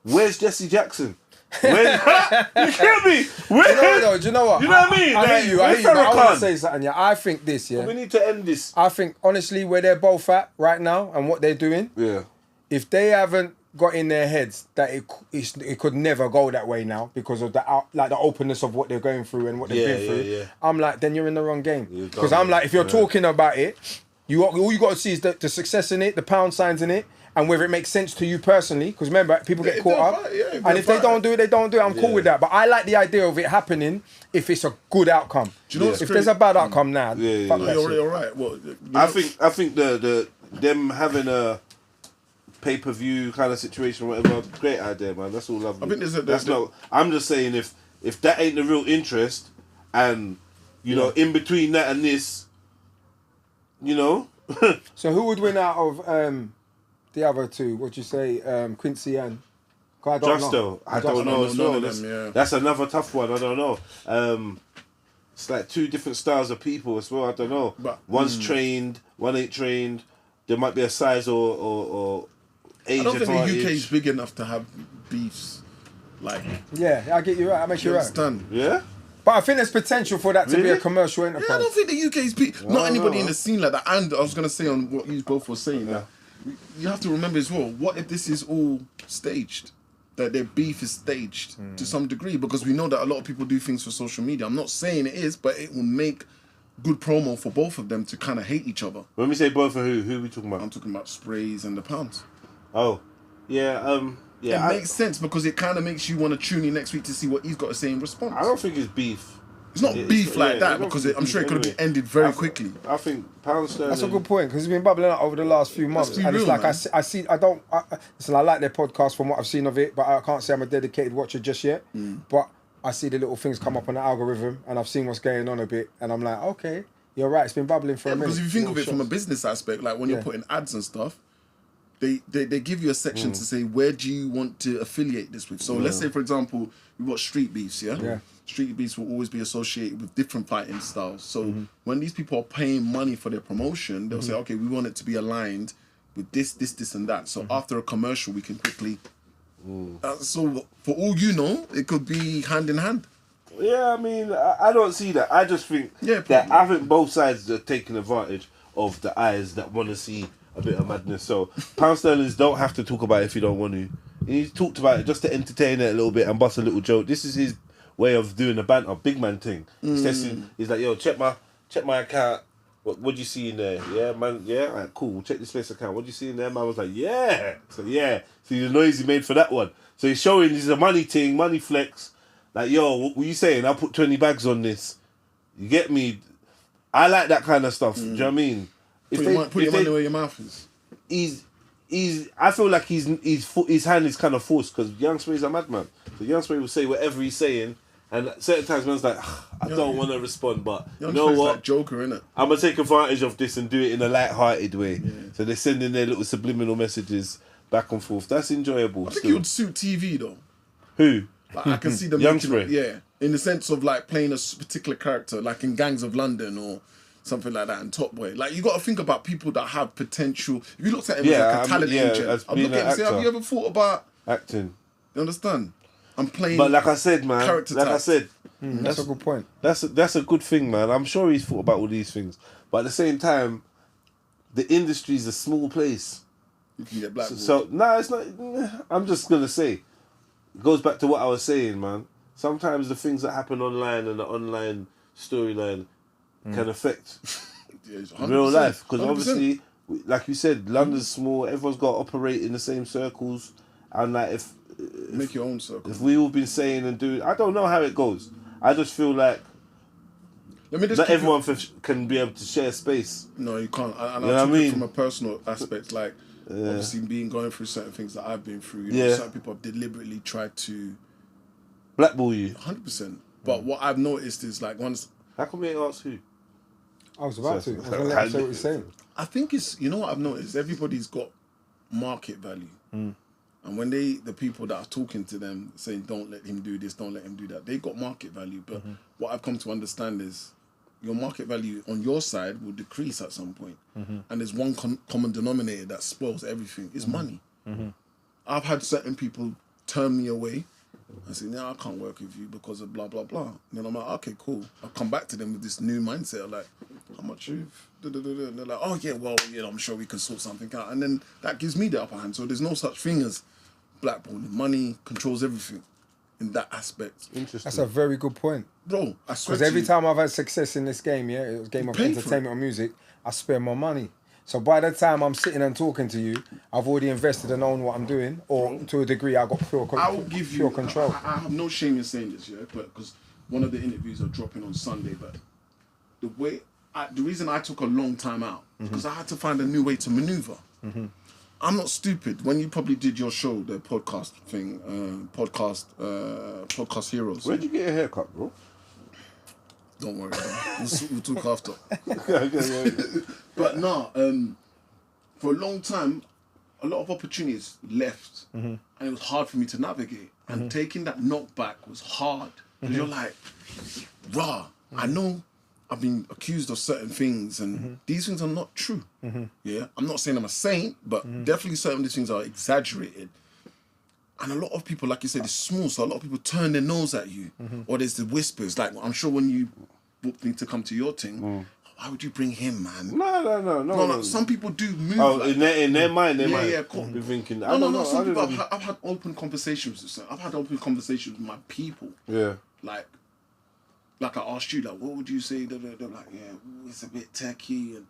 where's Jesse Jackson? You get me? No, do you know what? You know what I mean? I hear you, but I want to say something, yeah. I think this, yeah. We need to end this. I think, honestly, where they're both at right now and what they're doing, Yeah. if they haven't got in their heads that it could never go that way now because of the openness of what they're going through and what they've been through, Yeah. I'm like, then you're in the wrong game. You're Because done, I'm like, if you're yeah. talking about it, all you got to see is the success in it, the pound signs in it, and whether it makes sense to you personally. Because remember, people get If caught they're up, fight, yeah, if and if they're they don't fight. do it, they don't do it. I'm cool with that. But I like the idea of it happening if it's a good outcome. Do you know what's if crazy? there's a bad outcome now, Yeah, fuck yeah. that shit. You're right. Well, I think the them having a pay-per-view kind of situation, whatever, great idea, man. That's all lovely. I think there's That's not. I'm just saying if that ain't the real interest, and you know, in between that and this, you know. So who would win out of the other two? What'd you say, Quincy and? 'Cause I don't know. Justo, I don't know as none well. of them, yeah. That's another tough one. I don't know. It's like two different styles of people as well. I don't know. But- One's trained, one ain't trained. There might be a size or age I don't think the advantage. UK is big enough to have beefs. Like, Yeah, I get you right. I make you you right. understand? Yeah. But I think there's potential for that to be a Really? commercial Yeah, enterprise. I don't think the UK is big. Not anybody no. in the scene like that. And I was gonna say on what you both were saying that you have to remember as well. What if this is all staged? That their beef is staged to some degree, because we know that a lot of people do things for social media. I'm not saying it is, but it will make good promo for both of them to kind of hate each other. When we say both of who are we talking I'm about? talking about Sprays and the Pounds. Oh, yeah. Yeah, it makes sense because it kind of makes you want to tune in next week to see what he's got to say in response. I don't think it's beef. It's not beef like that because I'm sure it could have been ended very quickly. I think pound sterling. That's a good point because it's been bubbling up over the last few months, be and it's real, like man. listen, I like their podcast from what I've seen of it, but I can't say I'm a dedicated watcher just yet. But I see the little things come up on the algorithm, and I've seen what's going on a bit, and I'm like, okay, you're right. It's been bubbling for a minute. Because if you think of it Little from a shots. business aspect, like when you're putting ads and stuff, they give you a section to say where do you want to affiliate this with. So let's say, for example, we've got street beefs, yeah? Street beefs will always be associated with different fighting styles. So when these people are paying money for their promotion, they'll say, okay, we want it to be aligned with this, and that. So after a commercial, we can quickly... so for all you know, it could be hand in hand. Yeah, I mean, I don't see that. I just think that probably. I think both sides are taking advantage of the eyes that want to see a bit of madness. So pound sterlings don't have to talk about it if you don't want to. He's talked about it just to entertain it a little bit and bust a little joke. This is his way of doing a banter, big man thing. He's like, yo, check my account. What do you see in there? Yeah, man. Yeah, all right, cool. Check this place account. What do you see in there? Man was like, yeah. So yeah. See the noise he made for that one. So he's showing this is a money thing, money flex. Like, yo, what were you saying? I'll put 20 bags on this. You get me? I like that kind of stuff. Do you know what I mean? Put your money where your mouth is. I feel like his hand is kind of forced because Young Spray's a madman. So Young Spray will say whatever he's saying, and certain times man's like, I don't want to respond, but you know what? Like Joker, innit? I'm gonna take advantage of this and do it in a light-hearted way. Yeah. So they're sending their little subliminal messages back and forth. That's enjoyable. I think it would suit TV though. Who? Like, I can see them Young making Spray. it, yeah, in the sense of like playing a particular character, like in Gangs of London or something like that, in Top Boy. Like you got to think about people that have potential. If you looked at him as like a talent agent, I'm looking at him and say, have you ever thought about acting? You understand? I'm playing. But like I said, man, character like types. I said, That's a good point. That's a good thing, man. I'm sure he's thought about all these things, but at the same time, the industry's a small place. You can get blackballed. So no, it's not. I'm just gonna say, it goes back to what I was saying, man. Sometimes the things that happen online and the online storyline can affect Yeah, it's real 100%, life because 100%. obviously, like you said, London's small. Everyone's got to operate in the same circles, and like if Make your own circle. if we all been saying and doing, I don't know how it goes. I just feel like Let me just not keep everyone can be able to share space. No, you can't. And You know I what I took mean? it from a personal aspect, like obviously going through certain things that I've been through. You know, Yeah. certain people have deliberately tried to Blackball you. 100%. But what I've noticed is like once How come we ain't asked who? I was about to. I was going to let him say what he's saying. I think it's what I've noticed. Everybody's got market value, and when the people that are talking to them saying don't let him do this, don't let him do that, they got market value. But what I've come to understand is your market value on your side will decrease at some point, and there's one common denominator that spoils everything: is money. I've had certain people turn me away. I say, no, I can't work with you because of blah, blah, blah. And then I'm like, okay, cool. I'll come back to them with this new mindset, like, how much you've... And they're like, oh, yeah, well, I'm sure we can sort something out. And then that gives me the upper hand. So there's no such thing as blackballing. Money controls everything in that aspect. Interesting. That's a very good point. Bro, I swear Because to every you, time I've had success in this game, it was a game of pay for entertainment or music, I spend more money. So by the time I'm sitting and talking to you, I've already invested and own what I'm doing, or to a degree, I got pure I will give you... pure control. I have no shame in saying this, yeah, but because one of the interviews are dropping on Sunday, but the reason I took a long time out because I had to find a new way to maneuver. I'm not stupid. When you probably did your show, the podcast thing, podcast heroes. Where'd you get your haircut, bro? Don't worry, bro. We'll talk after. Okay. But no, for a long time, a lot of opportunities left, and it was hard for me to navigate. And taking that knockback was hard because you're like, rah, I know I've been accused of certain things, and these things are not true. Yeah, I'm not saying I'm a saint, but definitely certain of these things are exaggerated. And a lot of people, like you said, it's small, so a lot of people turn their nose at you, or there's the whispers. Like I'm sure when you booked me to come to your thing, why would you bring him, man? No. Some people do move. Oh, like in their mind, they might cool. be thinking. No. Some people, I've had open conversations with them. I've had open conversations with my people. Yeah. Like I asked you, like, what would you say? They're like, yeah, it's a bit techie, and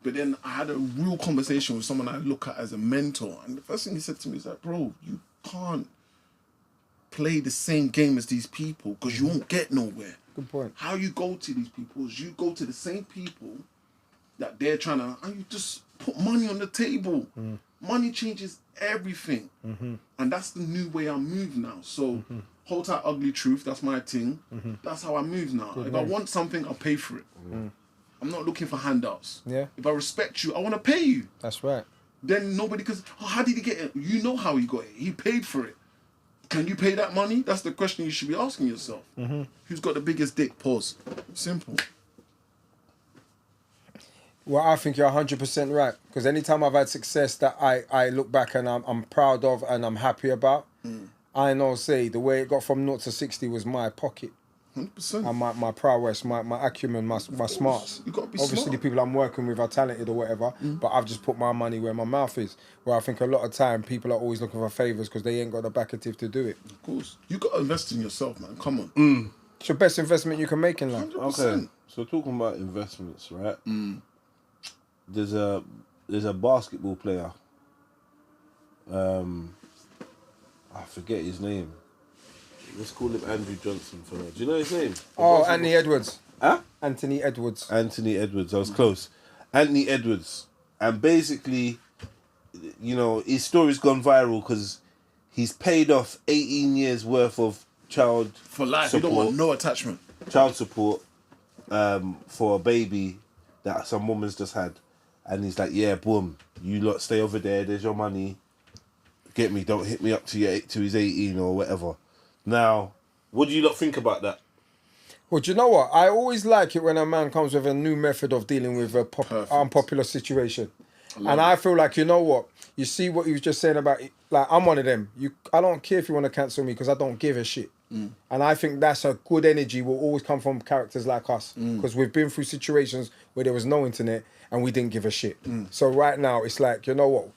But then I had a real conversation with someone I look at as a mentor, and the first thing he said to me is like, bro, you can't play the same game as these people because you won't get nowhere. Good point. How you go to these people is you go to the same people that they're trying to, and you just put money on the table. Money changes everything. And that's the new way I move now. So hold tight, ugly truth, that's my thing. That's how I move now. If I want something, I'll pay for it. I'm not looking for handouts. Yeah. If I respect you, I want to pay you. That's right. Then nobody can, oh, how did he get it? You know how he got it. He paid for it. Can you pay that money? That's the question you should be asking yourself. Who's got the biggest dick? Pause. Simple. Well, I think you're 100% right. Because anytime I've had success that I look back and I'm proud of and I'm happy about, I know, say, the way it got from 0 to 60 was my pocket. 100%. And my prowess, my acumen, my smarts. You gotta be Obviously, smart. the people I'm working with are talented or whatever, but I've just put my money where my mouth is. Where I think a lot of time people are always looking for favours because they ain't got the backative to do it. Of course. You got to invest in yourself, man. Come on. It's your best investment you can make in life. 100%. Okay, so talking about investments, right? There's a basketball player. I forget his name. Let's call him Andrew Johnson for now. Do you know his name? Oh, Anthony Edwards. Huh? Anthony Edwards. Anthony Edwards. I was close. Anthony Edwards. And basically, you know, his story's gone viral because he's paid off 18 years worth of child For life, support, you don't want no attachment. child support for a baby that some woman's just had. And he's like, yeah, boom, you lot stay over there, there's your money. Get me, don't hit me up to his 18 or whatever. Now, what do you lot think about that? Well, do you know what? I always like it when a man comes with a new method of dealing with a unpopular situation. And I feel like, you know what? You see what he was just saying about, like, I'm one of them. I don't care if you want to cancel me because I don't give a shit. And I think that's a good energy will always come from characters like us. Because we've been through situations where there was no internet and we didn't give a shit. So right now, it's like, you know what?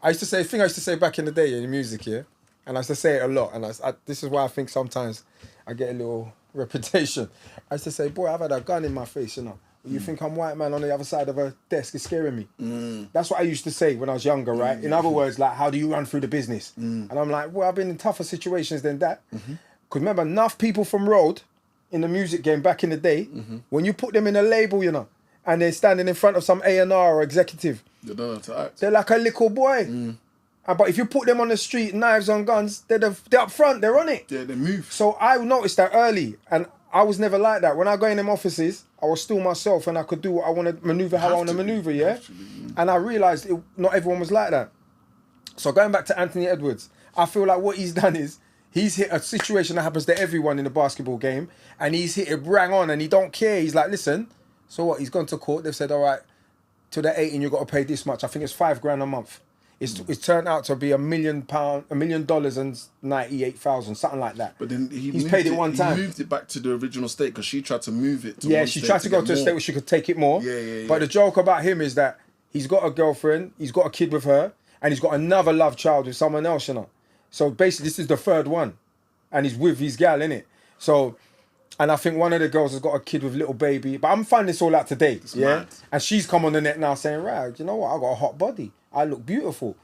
I used to say back in the day in music, yeah? And I used to say it a lot. And this is why I think sometimes I get a little reputation. I used to say, boy, I've had a gun in my face, you know. You think I'm white man on the other side of a desk is scaring me. That's what I used to say when I was younger, right? In other words, like, how do you run through the business? And I'm like, well, I've been in tougher situations than that. Because remember, enough people from road in the music game back in the day, when you put them in a label, you know, and they're standing in front of some A&R or executive, They don't have to act. they're like a little boy. But if you put them on the street, knives on guns, they're up front, they're on it. Yeah, they move. So I noticed that early, and I was never like that. When I go in them offices, I was still myself, and I could do what I want to maneuver, how I want to maneuver, yeah? And I realised not everyone was like that. So going back to Anthony Edwards, I feel like what he's done is, he's hit a situation that happens to everyone in the basketball game, and he's hit it bang on, and he don't care. He's like, listen, so what? He's gone to court. They've said, all right, till they're 18, you've got to pay this much. I think it's $5,000 a month. It's turned out to be £1 million and 98,000, something like that. But then he's paid it one time. He moved it back to the original state because she tried to move it. To Yeah, one she state tried to go get to a more. state where she could take it more. Yeah. But the joke about him is that he's got a girlfriend, he's got a kid with her, and he's got another love child with someone else, you know. So basically, this is the third one, and he's with his gal, innit? So, and I think one of the girls has got a kid with little baby. But I'm finding this all out today, yeah. mad. And she's come on the net now saying, "Right, you know what? I got a hot body. I look beautiful.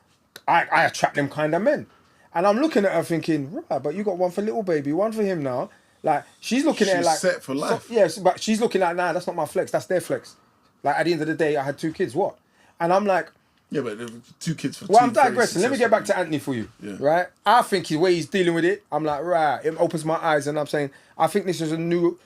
I attract them kind of men." And I'm looking at her thinking, right, but you got one for little baby, one for him now. Like, she's looking at it She's like... set for life. Yes, but she's looking like, nah, that's not my flex, that's their flex. Like, at the end of the day, I had 2 kids, what? And I'm like... Yeah, but there were 2 kids for Well, 2 I'm very digressing. Let me get back to successful Anthony for you, Yeah. right? I think the way he's dealing with it, I'm like, right, it opens my eyes and I'm saying, I think this is a new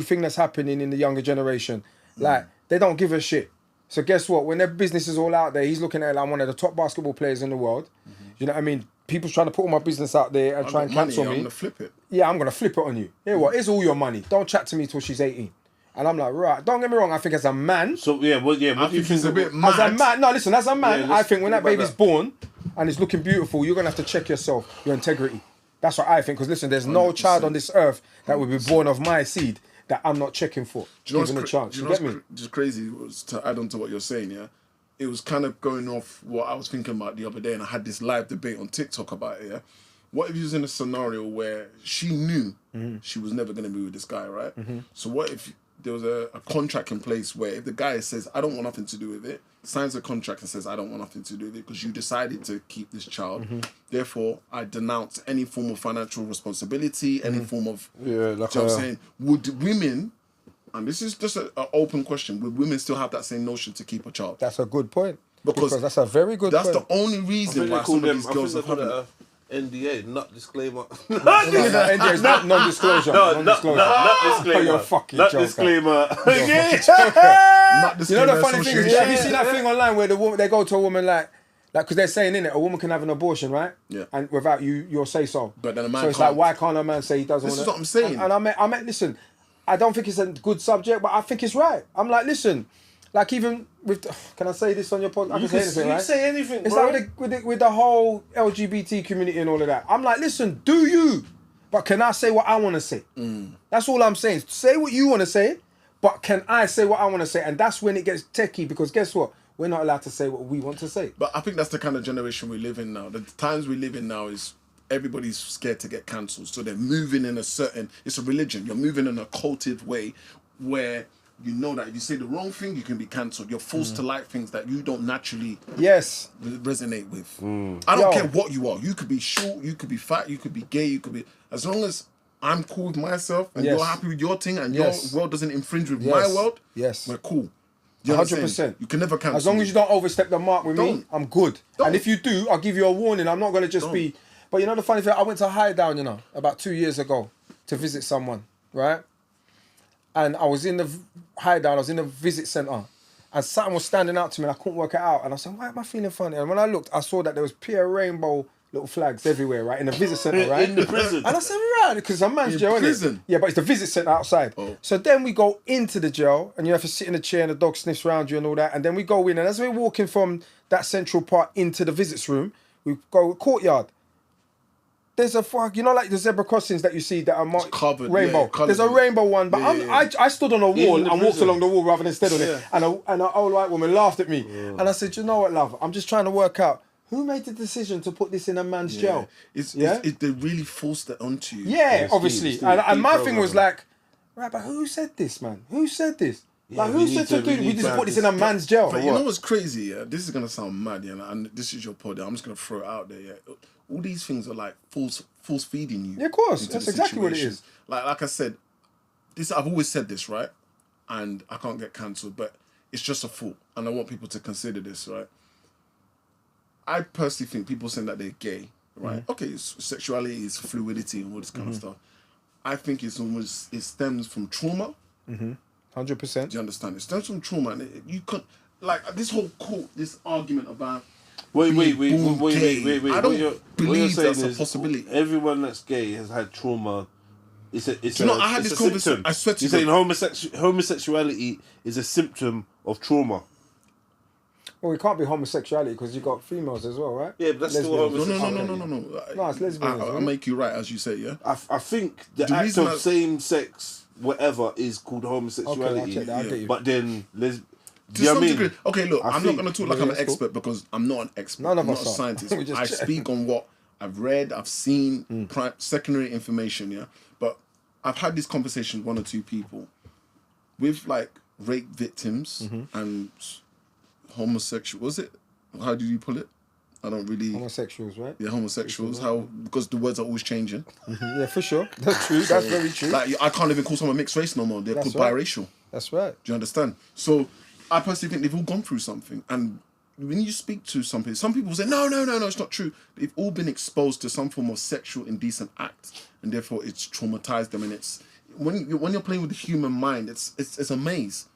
thing that's happening in the younger generation. Like, they don't give a shit. So guess what? When their business is all out there, he's looking at it like one of the top basketball players in the world. You know what I mean? People's trying to put all my business out there and try and cancel me. I'm gonna flip it. Yeah, I'm going to flip it on you. Here, what? Here's all your money. Don't chat to me till she's 18. And I'm like, right. Don't get me wrong. I think as a man... So, yeah, what do you I think think it's a bit As mad. a man... No, listen. As a man, Yeah, I let's think when talk that about baby's that. born and it's looking beautiful, you're going to have to check yourself, your integrity. That's what I think. Because listen, there's no child on this earth that would be born of my seed that I'm not checking for. Do you know Given a what's chance. do You know get me? what's just crazy was to add on to what you're saying, yeah? It was kind of going off what I was thinking about the other day, and I had this live debate on TikTok about it, yeah? What if you was in a scenario where she knew she was never going to be with this guy, right? So what if there was a contract in place where if the guy says, I don't want nothing to do with it, signs a contract and says, I don't want nothing to do with it because you decided to keep this child. Therefore, I denounce any form of financial responsibility, any form of... like do you know what I'm saying? Would women, and this is just an open question, would women still have that same notion to keep a child? That's a good point. Because that's a very good That's point. the only reason why some of these girls have had it. NDA, not disclaimer. NDA is not non-disclosure. Not disclaimer. You're a fucking not joker. disclaimer. Not You know disclaimer the funny thing is, association. have you seen that thing online where the woman, they go to a woman like because they're saying in it, a woman can have an abortion, right? Yeah. And without your say so. But then a man So it's can't. like, why can't a man say he doesn't This want is what I'm saying. And I meant, listen, I don't think it's a good subject, but I think it's right. I'm like, listen, like even with, can I say this on your podcast? I can say anything, right? say anything, It's bro. like with the whole LGBT community and all of that. I'm like, listen, do you? But can I say what I want to say? That's all I'm saying. Say what you want to say, but can I say what I want to say? And that's when it gets techie because guess what? We're not allowed to say what we want to say. But I think that's the kind of generation we live in now. The times we live in now is everybody's scared to get cancelled. So they're moving in it's a religion. You're moving in a cultive way where you know that if you say the wrong thing, you can be cancelled. You're forced to like things that you don't naturally resonate with. I don't care what you are. You could be short, you could be fat, you could be gay, you could be... As long as I'm cool with myself and you're happy with your thing and your world doesn't infringe with my world, we're cool. 100%. You can never cancel. As long as you don't overstep the mark with me, I'm good. And if you do, I'll give you a warning. I'm not going to just be... But you know the funny thing? I went to High Down, about 2 years ago to visit someone, right? And I was in the High Down, I was in the visit centre. And something was standing out to me and I couldn't work it out. And I said, why am I feeling funny? And when I looked, I saw that there was pure rainbow little flags everywhere, right? In the visit centre, right? In the prison. And I said, right, because it's a man's jail, prison? innit? Yeah, but it's the visit centre outside. So then we go into the jail and you have to sit in a chair and the dog sniffs around you and all that. And then we go in and as we're walking from that central part into the visits room, we go courtyard. There's a like the zebra crossings that you see that are marked covered, rainbow. coloured. There's a rainbow one, but I stood on a wall and walked prison. along the wall rather than stood on it. And an old white woman laughed at me. And I said, you know what, love? I'm just trying to work out who made the decision to put this in a man's jail. They really forced it onto you. Yeah, obviously. Steve, And my deep thing was program. like, right, but who said this, man? Who said this? Yeah, like, we who need said to- to do we this? We need to just have put this in a this- man's jail. But you know what's crazy, yeah? This is gonna sound mad, yeah, and this is your pod. I'm just gonna throw it out there, yeah. All these things are like force feeding you. Yeah, of course. into That's the exactly what it situation. is. Like I said, I've always said this, right? And I can't get cancelled, but it's just a thought, and I want people to consider this, right? I personally think people saying that they're gay, right? Okay, sexuality is fluidity and all this kind of stuff. I think it stems from trauma. 100%. Do you understand? It stems from trauma, and you can't like this whole this argument about. Wait. I don't believe that's a is possibility. Everyone that's gay has had trauma. I had this conversation. I swear to You're you. saying homosexuality is a symptom of trauma. Well, it can't be homosexuality because you got females as well, right? Yeah, but that's still Lesbians. homosexuality. No. No, it's lesbians, I'll right? make you right, as you say, yeah? I think the The act reason of same sex whatever is called homosexuality. Okay, I'll check that, I'll get you. But then To some degree. Okay, look, I'm not think- going to talk like I'm an expert because I'm not an expert. None of I'm us not a are. scientist. We just I check. speak on what I've read, I've seen, secondary information, yeah? But I've had this conversation with one or two people with like rape victims and homosexual. Was it? How do you pull it? I don't really. Homosexuals, right? Yeah, homosexuals. How? Because the words are always changing. Yeah, for sure. That's true. That's very true. Like I can't even call someone mixed race no more. They're That's called right. biracial. That's right. Do you understand? So I personally think they've all gone through something. And when you speak to some people say, no, it's not true. They've all been exposed to some form of sexual indecent act, and therefore it's traumatized them. And it's when you're playing with the human mind, it's a maze.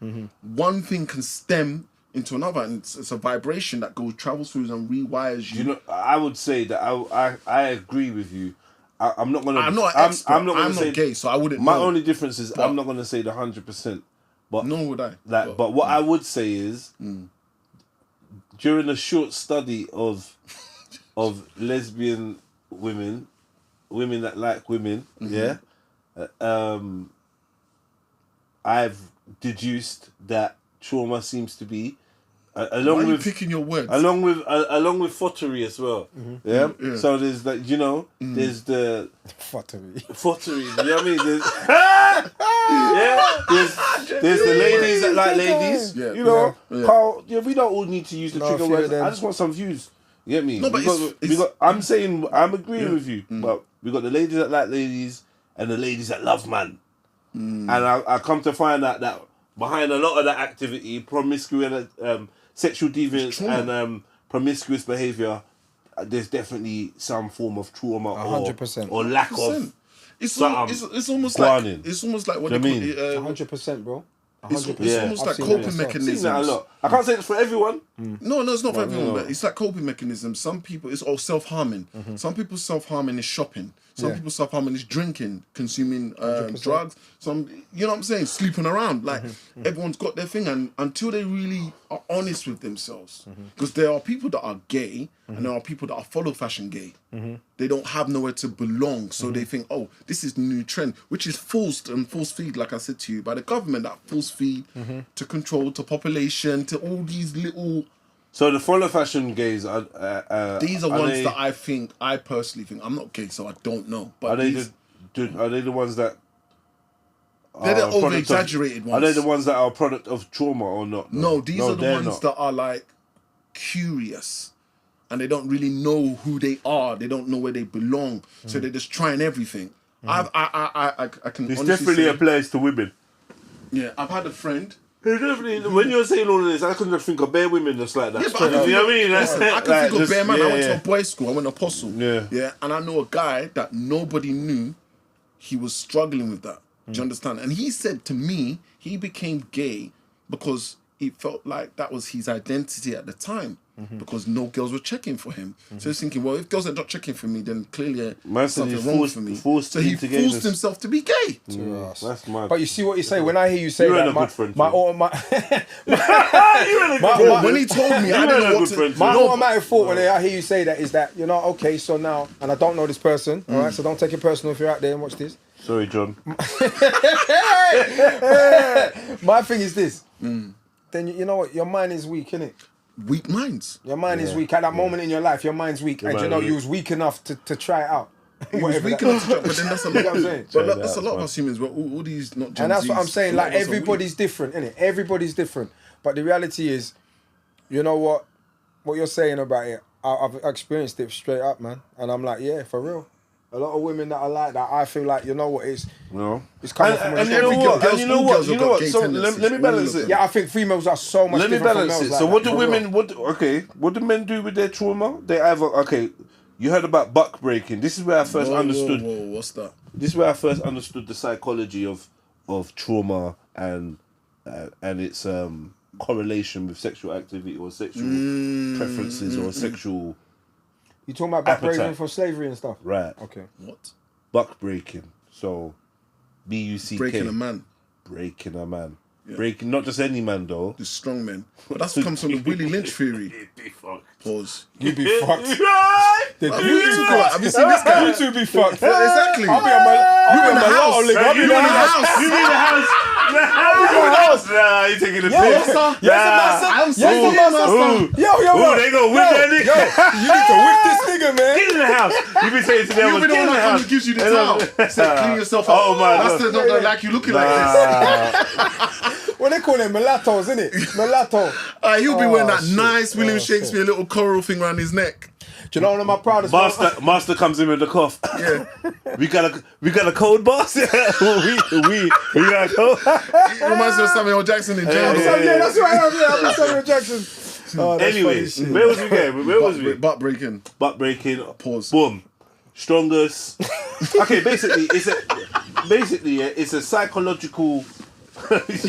One thing can stem into another, and it's a vibration that travels through and rewires you. You know, I would say that I agree with you. I'm not gonna. I'm not an expert. I'm not gonna I'm say not gay, so I wouldn't My know. only difference is I'm not gonna say the 100%. But Nor would I. But what I would say is, during a short study of lesbian women that like women, I've deduced that trauma seems to be along Why are you with picking your words? along with fottery as well. Yeah? Yeah. So there's like there's the Futtery. fottery. You know what I mean? There's the ladies that like ladies. Yeah. You know, Yeah. Carl. Yeah, we don't all need to use the No, trigger a few of words. them. I just want some views. You get me? No, but we got. I'm saying I'm agreeing with you, but we got the ladies that like ladies and the ladies that love man. And I come to find out that behind a lot of that activity, promiscuous, sexual deviance and promiscuous behaviour, there's definitely some form of trauma 100%. or lack of. It's almost planning. like what Do they you call it. 100%, bro. It's 100%. almost I've like seen coping that myself. I've seen mechanisms. that a lot. I can't say it's for everyone. No, it's not for everyone, no. but it's like coping mechanisms. Some people, it's all self-harming. Some people's self-harming is shopping. Some Yeah. people's self-harming is drinking, consuming drugs. Some, you know what I'm saying, sleeping around. Like, everyone's got their thing. And until they really are honest with themselves, because there are people that are gay and there are people that are follow fashion gay. They don't have nowhere to belong. So they think, oh, this is the new trend, which is forced and force feed, like I said to you, by the government, that force feed to control, to population, to all these little... So the follow fashion gays are. These are ones they, that I personally think. I'm not gay, so I don't know. But Are they these, are they the ones that? they're the are a product over-exaggerated of, ones. Are they the ones that are a product of trauma or not? No, these are the they're ones not. that are like curious, and they don't really know who they are. They don't know where they belong, so they're just trying everything. I can. It's honestly definitely say, applies to women. Yeah, I've had a friend. It's definitely, when you're saying all of this, I can just think of bare women just like that. Yeah, but I can you know what I mean? listen, I can Like, think of just- bare man. I went to yeah. a boys' school. I went to Apostle. Yeah. Yeah, and I know a guy that nobody knew he was struggling with that. Do you understand? And he said to me, he became gay because he felt like that was his identity at the time. Because no girls were checking for him. So he's thinking, well, if girls are not checking for me, then clearly there's said something he's wrong forced- for me. forced So he into forced gayness. himself to be gay. That's mad. But you see what you say when I hear you say You ain't that. a good friend, my too. Bro, when he told me, I You didn't ain't know a what good to... friend, My too. automatic thought when I hear you say that is that, okay, so now, and I don't know this person, all right, so don't take it personal if you're out there and watch this. Sorry, John. My thing is this. Then you know what? Your mind is weak, innit? Weak minds. Your mind is weak. At that moment in your life, your mind's weak. And mind is you was weak enough to try it out. He was Whatever weak that- enough to try, but then that's a You know lot. what I'm saying? But that's a lot of us humans. Well, all these not Gen And that's what I'm Zs, saying. a lot Like, of us are weak. everybody's different, innit? Everybody's different. But the reality is, you know what? What you're saying about it, I've experienced it straight up, man. And I'm like, yeah, for real. A lot of women that are like that, I feel like, you know what, it's coming from And you Every know girl- what? girls- And you know all what? girls You have know got what? gay So tendencies. let me All balance of them. it. Yeah, I think females are so much Let me different from balance males it. like So that, what do for real. women? What do men do with their trauma? They either you heard about buck breaking. This is where I first understood. Whoa, what's that? This is where I first understood the psychology of trauma and its correlation with sexual activity or sexual preferences or sexual You talking about Appetite. breaking from slavery and stuff? right. Okay. What? Buck breaking. So BUCK. Breaking a man. Breaking a man. Yeah. Breaking not just any man though. The strong men. But that comes from the Willie Lynch theory. Pause. You be fucked. Have you seen this guy? You two be fucked. Exactly. I'll be on my in the house. I'll be You in in the the house. house. You mean the house? Nah, you taking the piss. Yes, sir. I'm Yes, saying, sir. master. Yo, Ooh, they go whip that nigga. you need to whip this nigga, man. Get in the house. You be saying to them, You'll be the get in one the that comes house. and gives you the towel. Say, clean yourself up. Oh, my That's God. not like you looking like this. What they call them? Mulattoes, innit? Mulatto. He'll be wearing that shit. nice William Shakespeare little coral thing around his neck. Do you know one of my proudest Master comes in with the cough. Yeah. We got a code, boss. we got a code. It reminds me of Samuel L. Jackson in jail. Yeah, that's right. I'm Samuel Jackson. Oh, that's Anyway, funny shit. where was we going? Where was we? Butt breaking. Butt breaking. Pause. Boom. Strongest. Okay, basically, it's a psychological.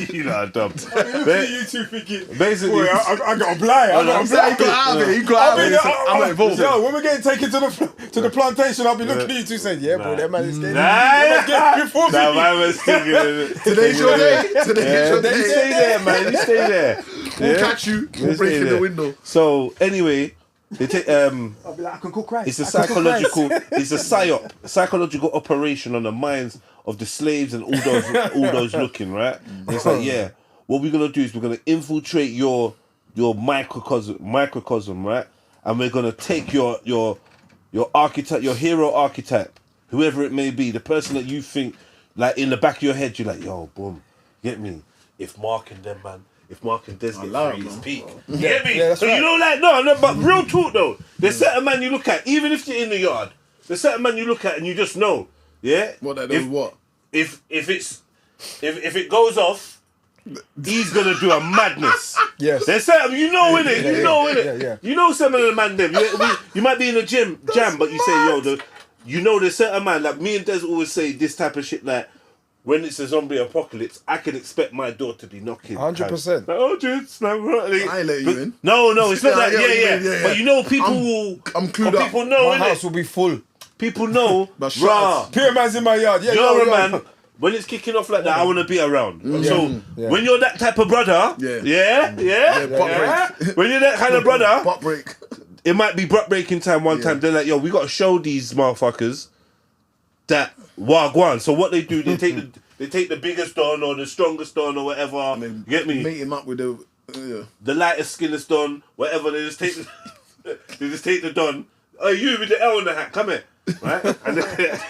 You know, I'm dumb. You two thinking, Basically, boy, I got a blind. I got a He blind. got out of it. He got out of it. I'm not involved. Yo, when we're getting taken to the plantation, I'll be looking at you two saying, yeah, bro, that man is getting before me. Nah, man was thinking of it. Today's your day. Today's your You day. stay there, man. You stay there. We'll catch you. We'll break in the window. So anyway, they take I'll be like, I can cook rice. it's a psychological, it's a psychological operation on the minds of the slaves and all those looking, right? And it's like, yeah, what we're gonna do is we're gonna infiltrate your your microcosm, right? And we're gonna take your archetype, your hero archetype, whoever it may be, the person that you think, like in the back of your head, you're like, yo, boom, get me. If Mark and Des get free, it's peak. You get me? Yeah, so right. you know, like, no, but real talk though, there's certain man you look at, even if you're in the yard, there's certain man you look at and you just know, yeah. What they do? What? If it goes off, he's gonna do a madness. Yes. There's certain, you know innit? You know innit? Yeah. You know some of the man them. You might be in a jam, but you say, yo, you know there's certain man, like me and Des always say this type of shit, like when it's a zombie apocalypse, I can expect my door to be knocking. 100%. Like, oh, Jits, I ain't letting you in. No, it's not Yeah, I that. get what you mean, Yeah. But you know, people will. I'm clued up. People know, My house innit? will be full. People know. But shut Rah. up. Pure man's in my yard. Yeah, You're a yo. man. When it's kicking off like that, I want to be around. So Yeah. when you're that type of brother, Yeah. Butt break. when you're that kind of brother, Butt break. it might be butt breaking time one time. They're like, yo, we got to show these motherfuckers that wagwan. So what they do, they take the biggest don or the strongest don or whatever. And they You get me? Meet him up with the. The lightest skinless don, whatever. They just take the don. Oh, you with the L in the hat, come here, right? And then,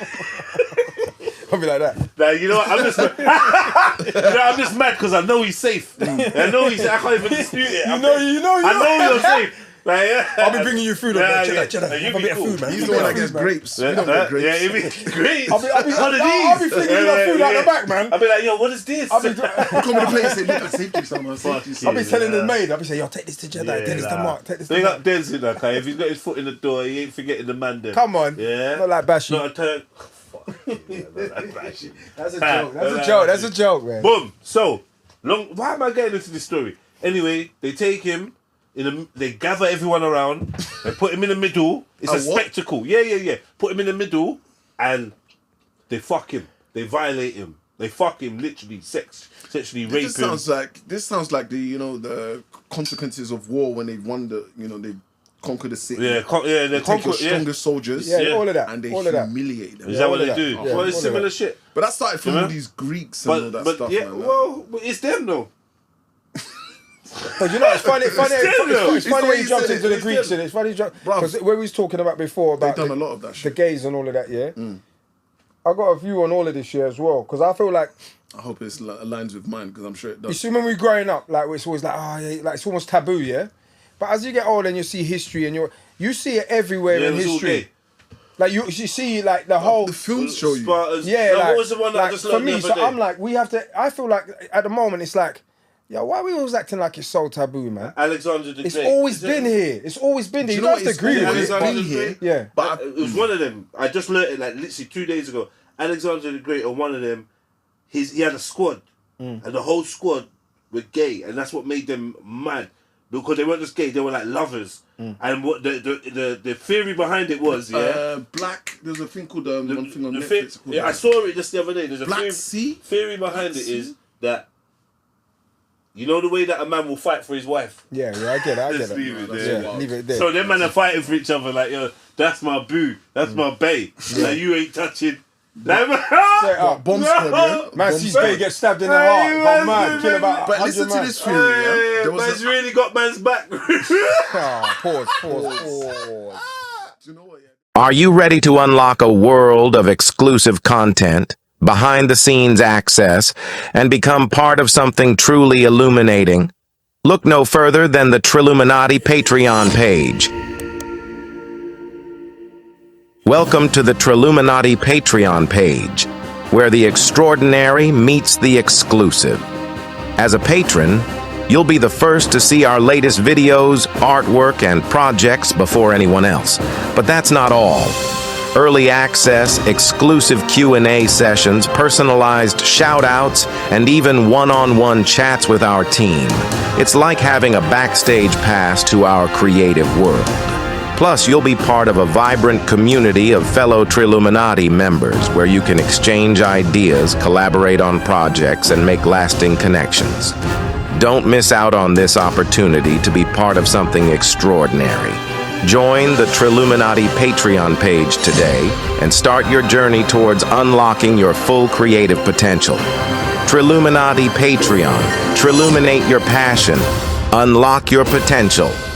I'll be like that. like, you know what? I'm just mad because I know he's safe. I can't even dispute it. You know. I know you're safe. Like, I'll be bringing you food. Yeah, Jedi, yeah. have a bit of food, man. He's the one that gets grapes. We don't get grapes. Yeah, it'd be great. I'll be flinging that food out the back, man. I'll be like, yo, what is this? I'll be Come with the plate and say, look, I saved you some. I'll be telling the maid. I'll be saying, yo, take this to Jedi, take this to Mark, take this to Big Mark. up Denzel, that guy. If he's got his foot in the door, he ain't forgetting the man there. Come on. Yeah. Not like Bashi. Not a turn. That's a joke, man. Boom. So, why am I getting into this story? Anyway, they take him. They gather everyone around. They put him in the middle. It's a spectacle. Yeah. Put him in the middle, and they fuck him. They violate him. They fuck him. Literally, sexually rape him. This sounds like the consequences of war when they won they conquer the city. They take your conquer. strongest soldiers. Yeah, all of that. And they all of that. humiliate them. Is that all what of they that. do? Yeah, Well, it's all of similar that. shit. But that started from You know? all these Greeks and all that stuff. Yeah, man. well, it's them though. But you know, it's funny when you you jumped said into it. the Greeks, and it's funny because when we was talking about before about They've done a lot of that the shit. gays and all of that, yeah. I got a view on all of this shit as well because I feel like I hope it aligns with mine because I'm sure it you does. see when we're growing up, like it's always like like it's almost taboo, yeah. But as you get older and you see history and you see it everywhere in it was all history. gay. Like you see like the whole The films show you. Spartans. yeah. No, Like, what was the one that I like, just for learned me, the other so day? I'm like we have to. I feel like at the moment it's like, yo, why are we always acting like it's so taboo, man? Alexander the Great. It's always been here. It's always been here. You don't have to agree with it. Alexander the here. Great? Yeah. But It was one of them. I just learned it like literally 2 days ago. Alexander the Great, or one of them, he had a squad, and the whole squad were gay, and that's what made them mad because they weren't just gay; they were like lovers. And what the theory behind it was, Black. There's a thing called one thing on Netflix. Called, I saw it just the other day. There's a Black Sea? theory behind it is that you know the way that a man will fight for his wife. Yeah, I get it. Just leave it that's there. Yeah, leave it there. So them man are fighting for each other like, yo, that's my boo, that's my bae. Like you ain't touching. Straight up. Bomb squad, yeah? Man, Bomb sees squad. gay get stabbed in the heart. Got mad. Kill about But 100 listen to man. this theory, yeah? There was Man's really got man's back. Oh, pause. Do you know what? Yeah. Are you ready to unlock a world of exclusive content, behind-the-scenes access, and become part of something truly illuminating? Look no further than the Triluminati Patreon page. Welcome to the Triluminati Patreon page, where the extraordinary meets the exclusive. As a patron, you'll be the first to see our latest videos, artwork, and projects before anyone else. But that's not all. Early access, exclusive Q&A sessions, personalized shout-outs, and even one-on-one chats with our team. It's like having a backstage pass to our creative world. Plus, you'll be part of a vibrant community of fellow Triluminati members where you can exchange ideas, collaborate on projects, and make lasting connections. Don't miss out on this opportunity to be part of something extraordinary. Join the Triluminati Patreon page today and start your journey towards unlocking your full creative potential. Triluminati Patreon. Triluminate your passion. Unlock your potential.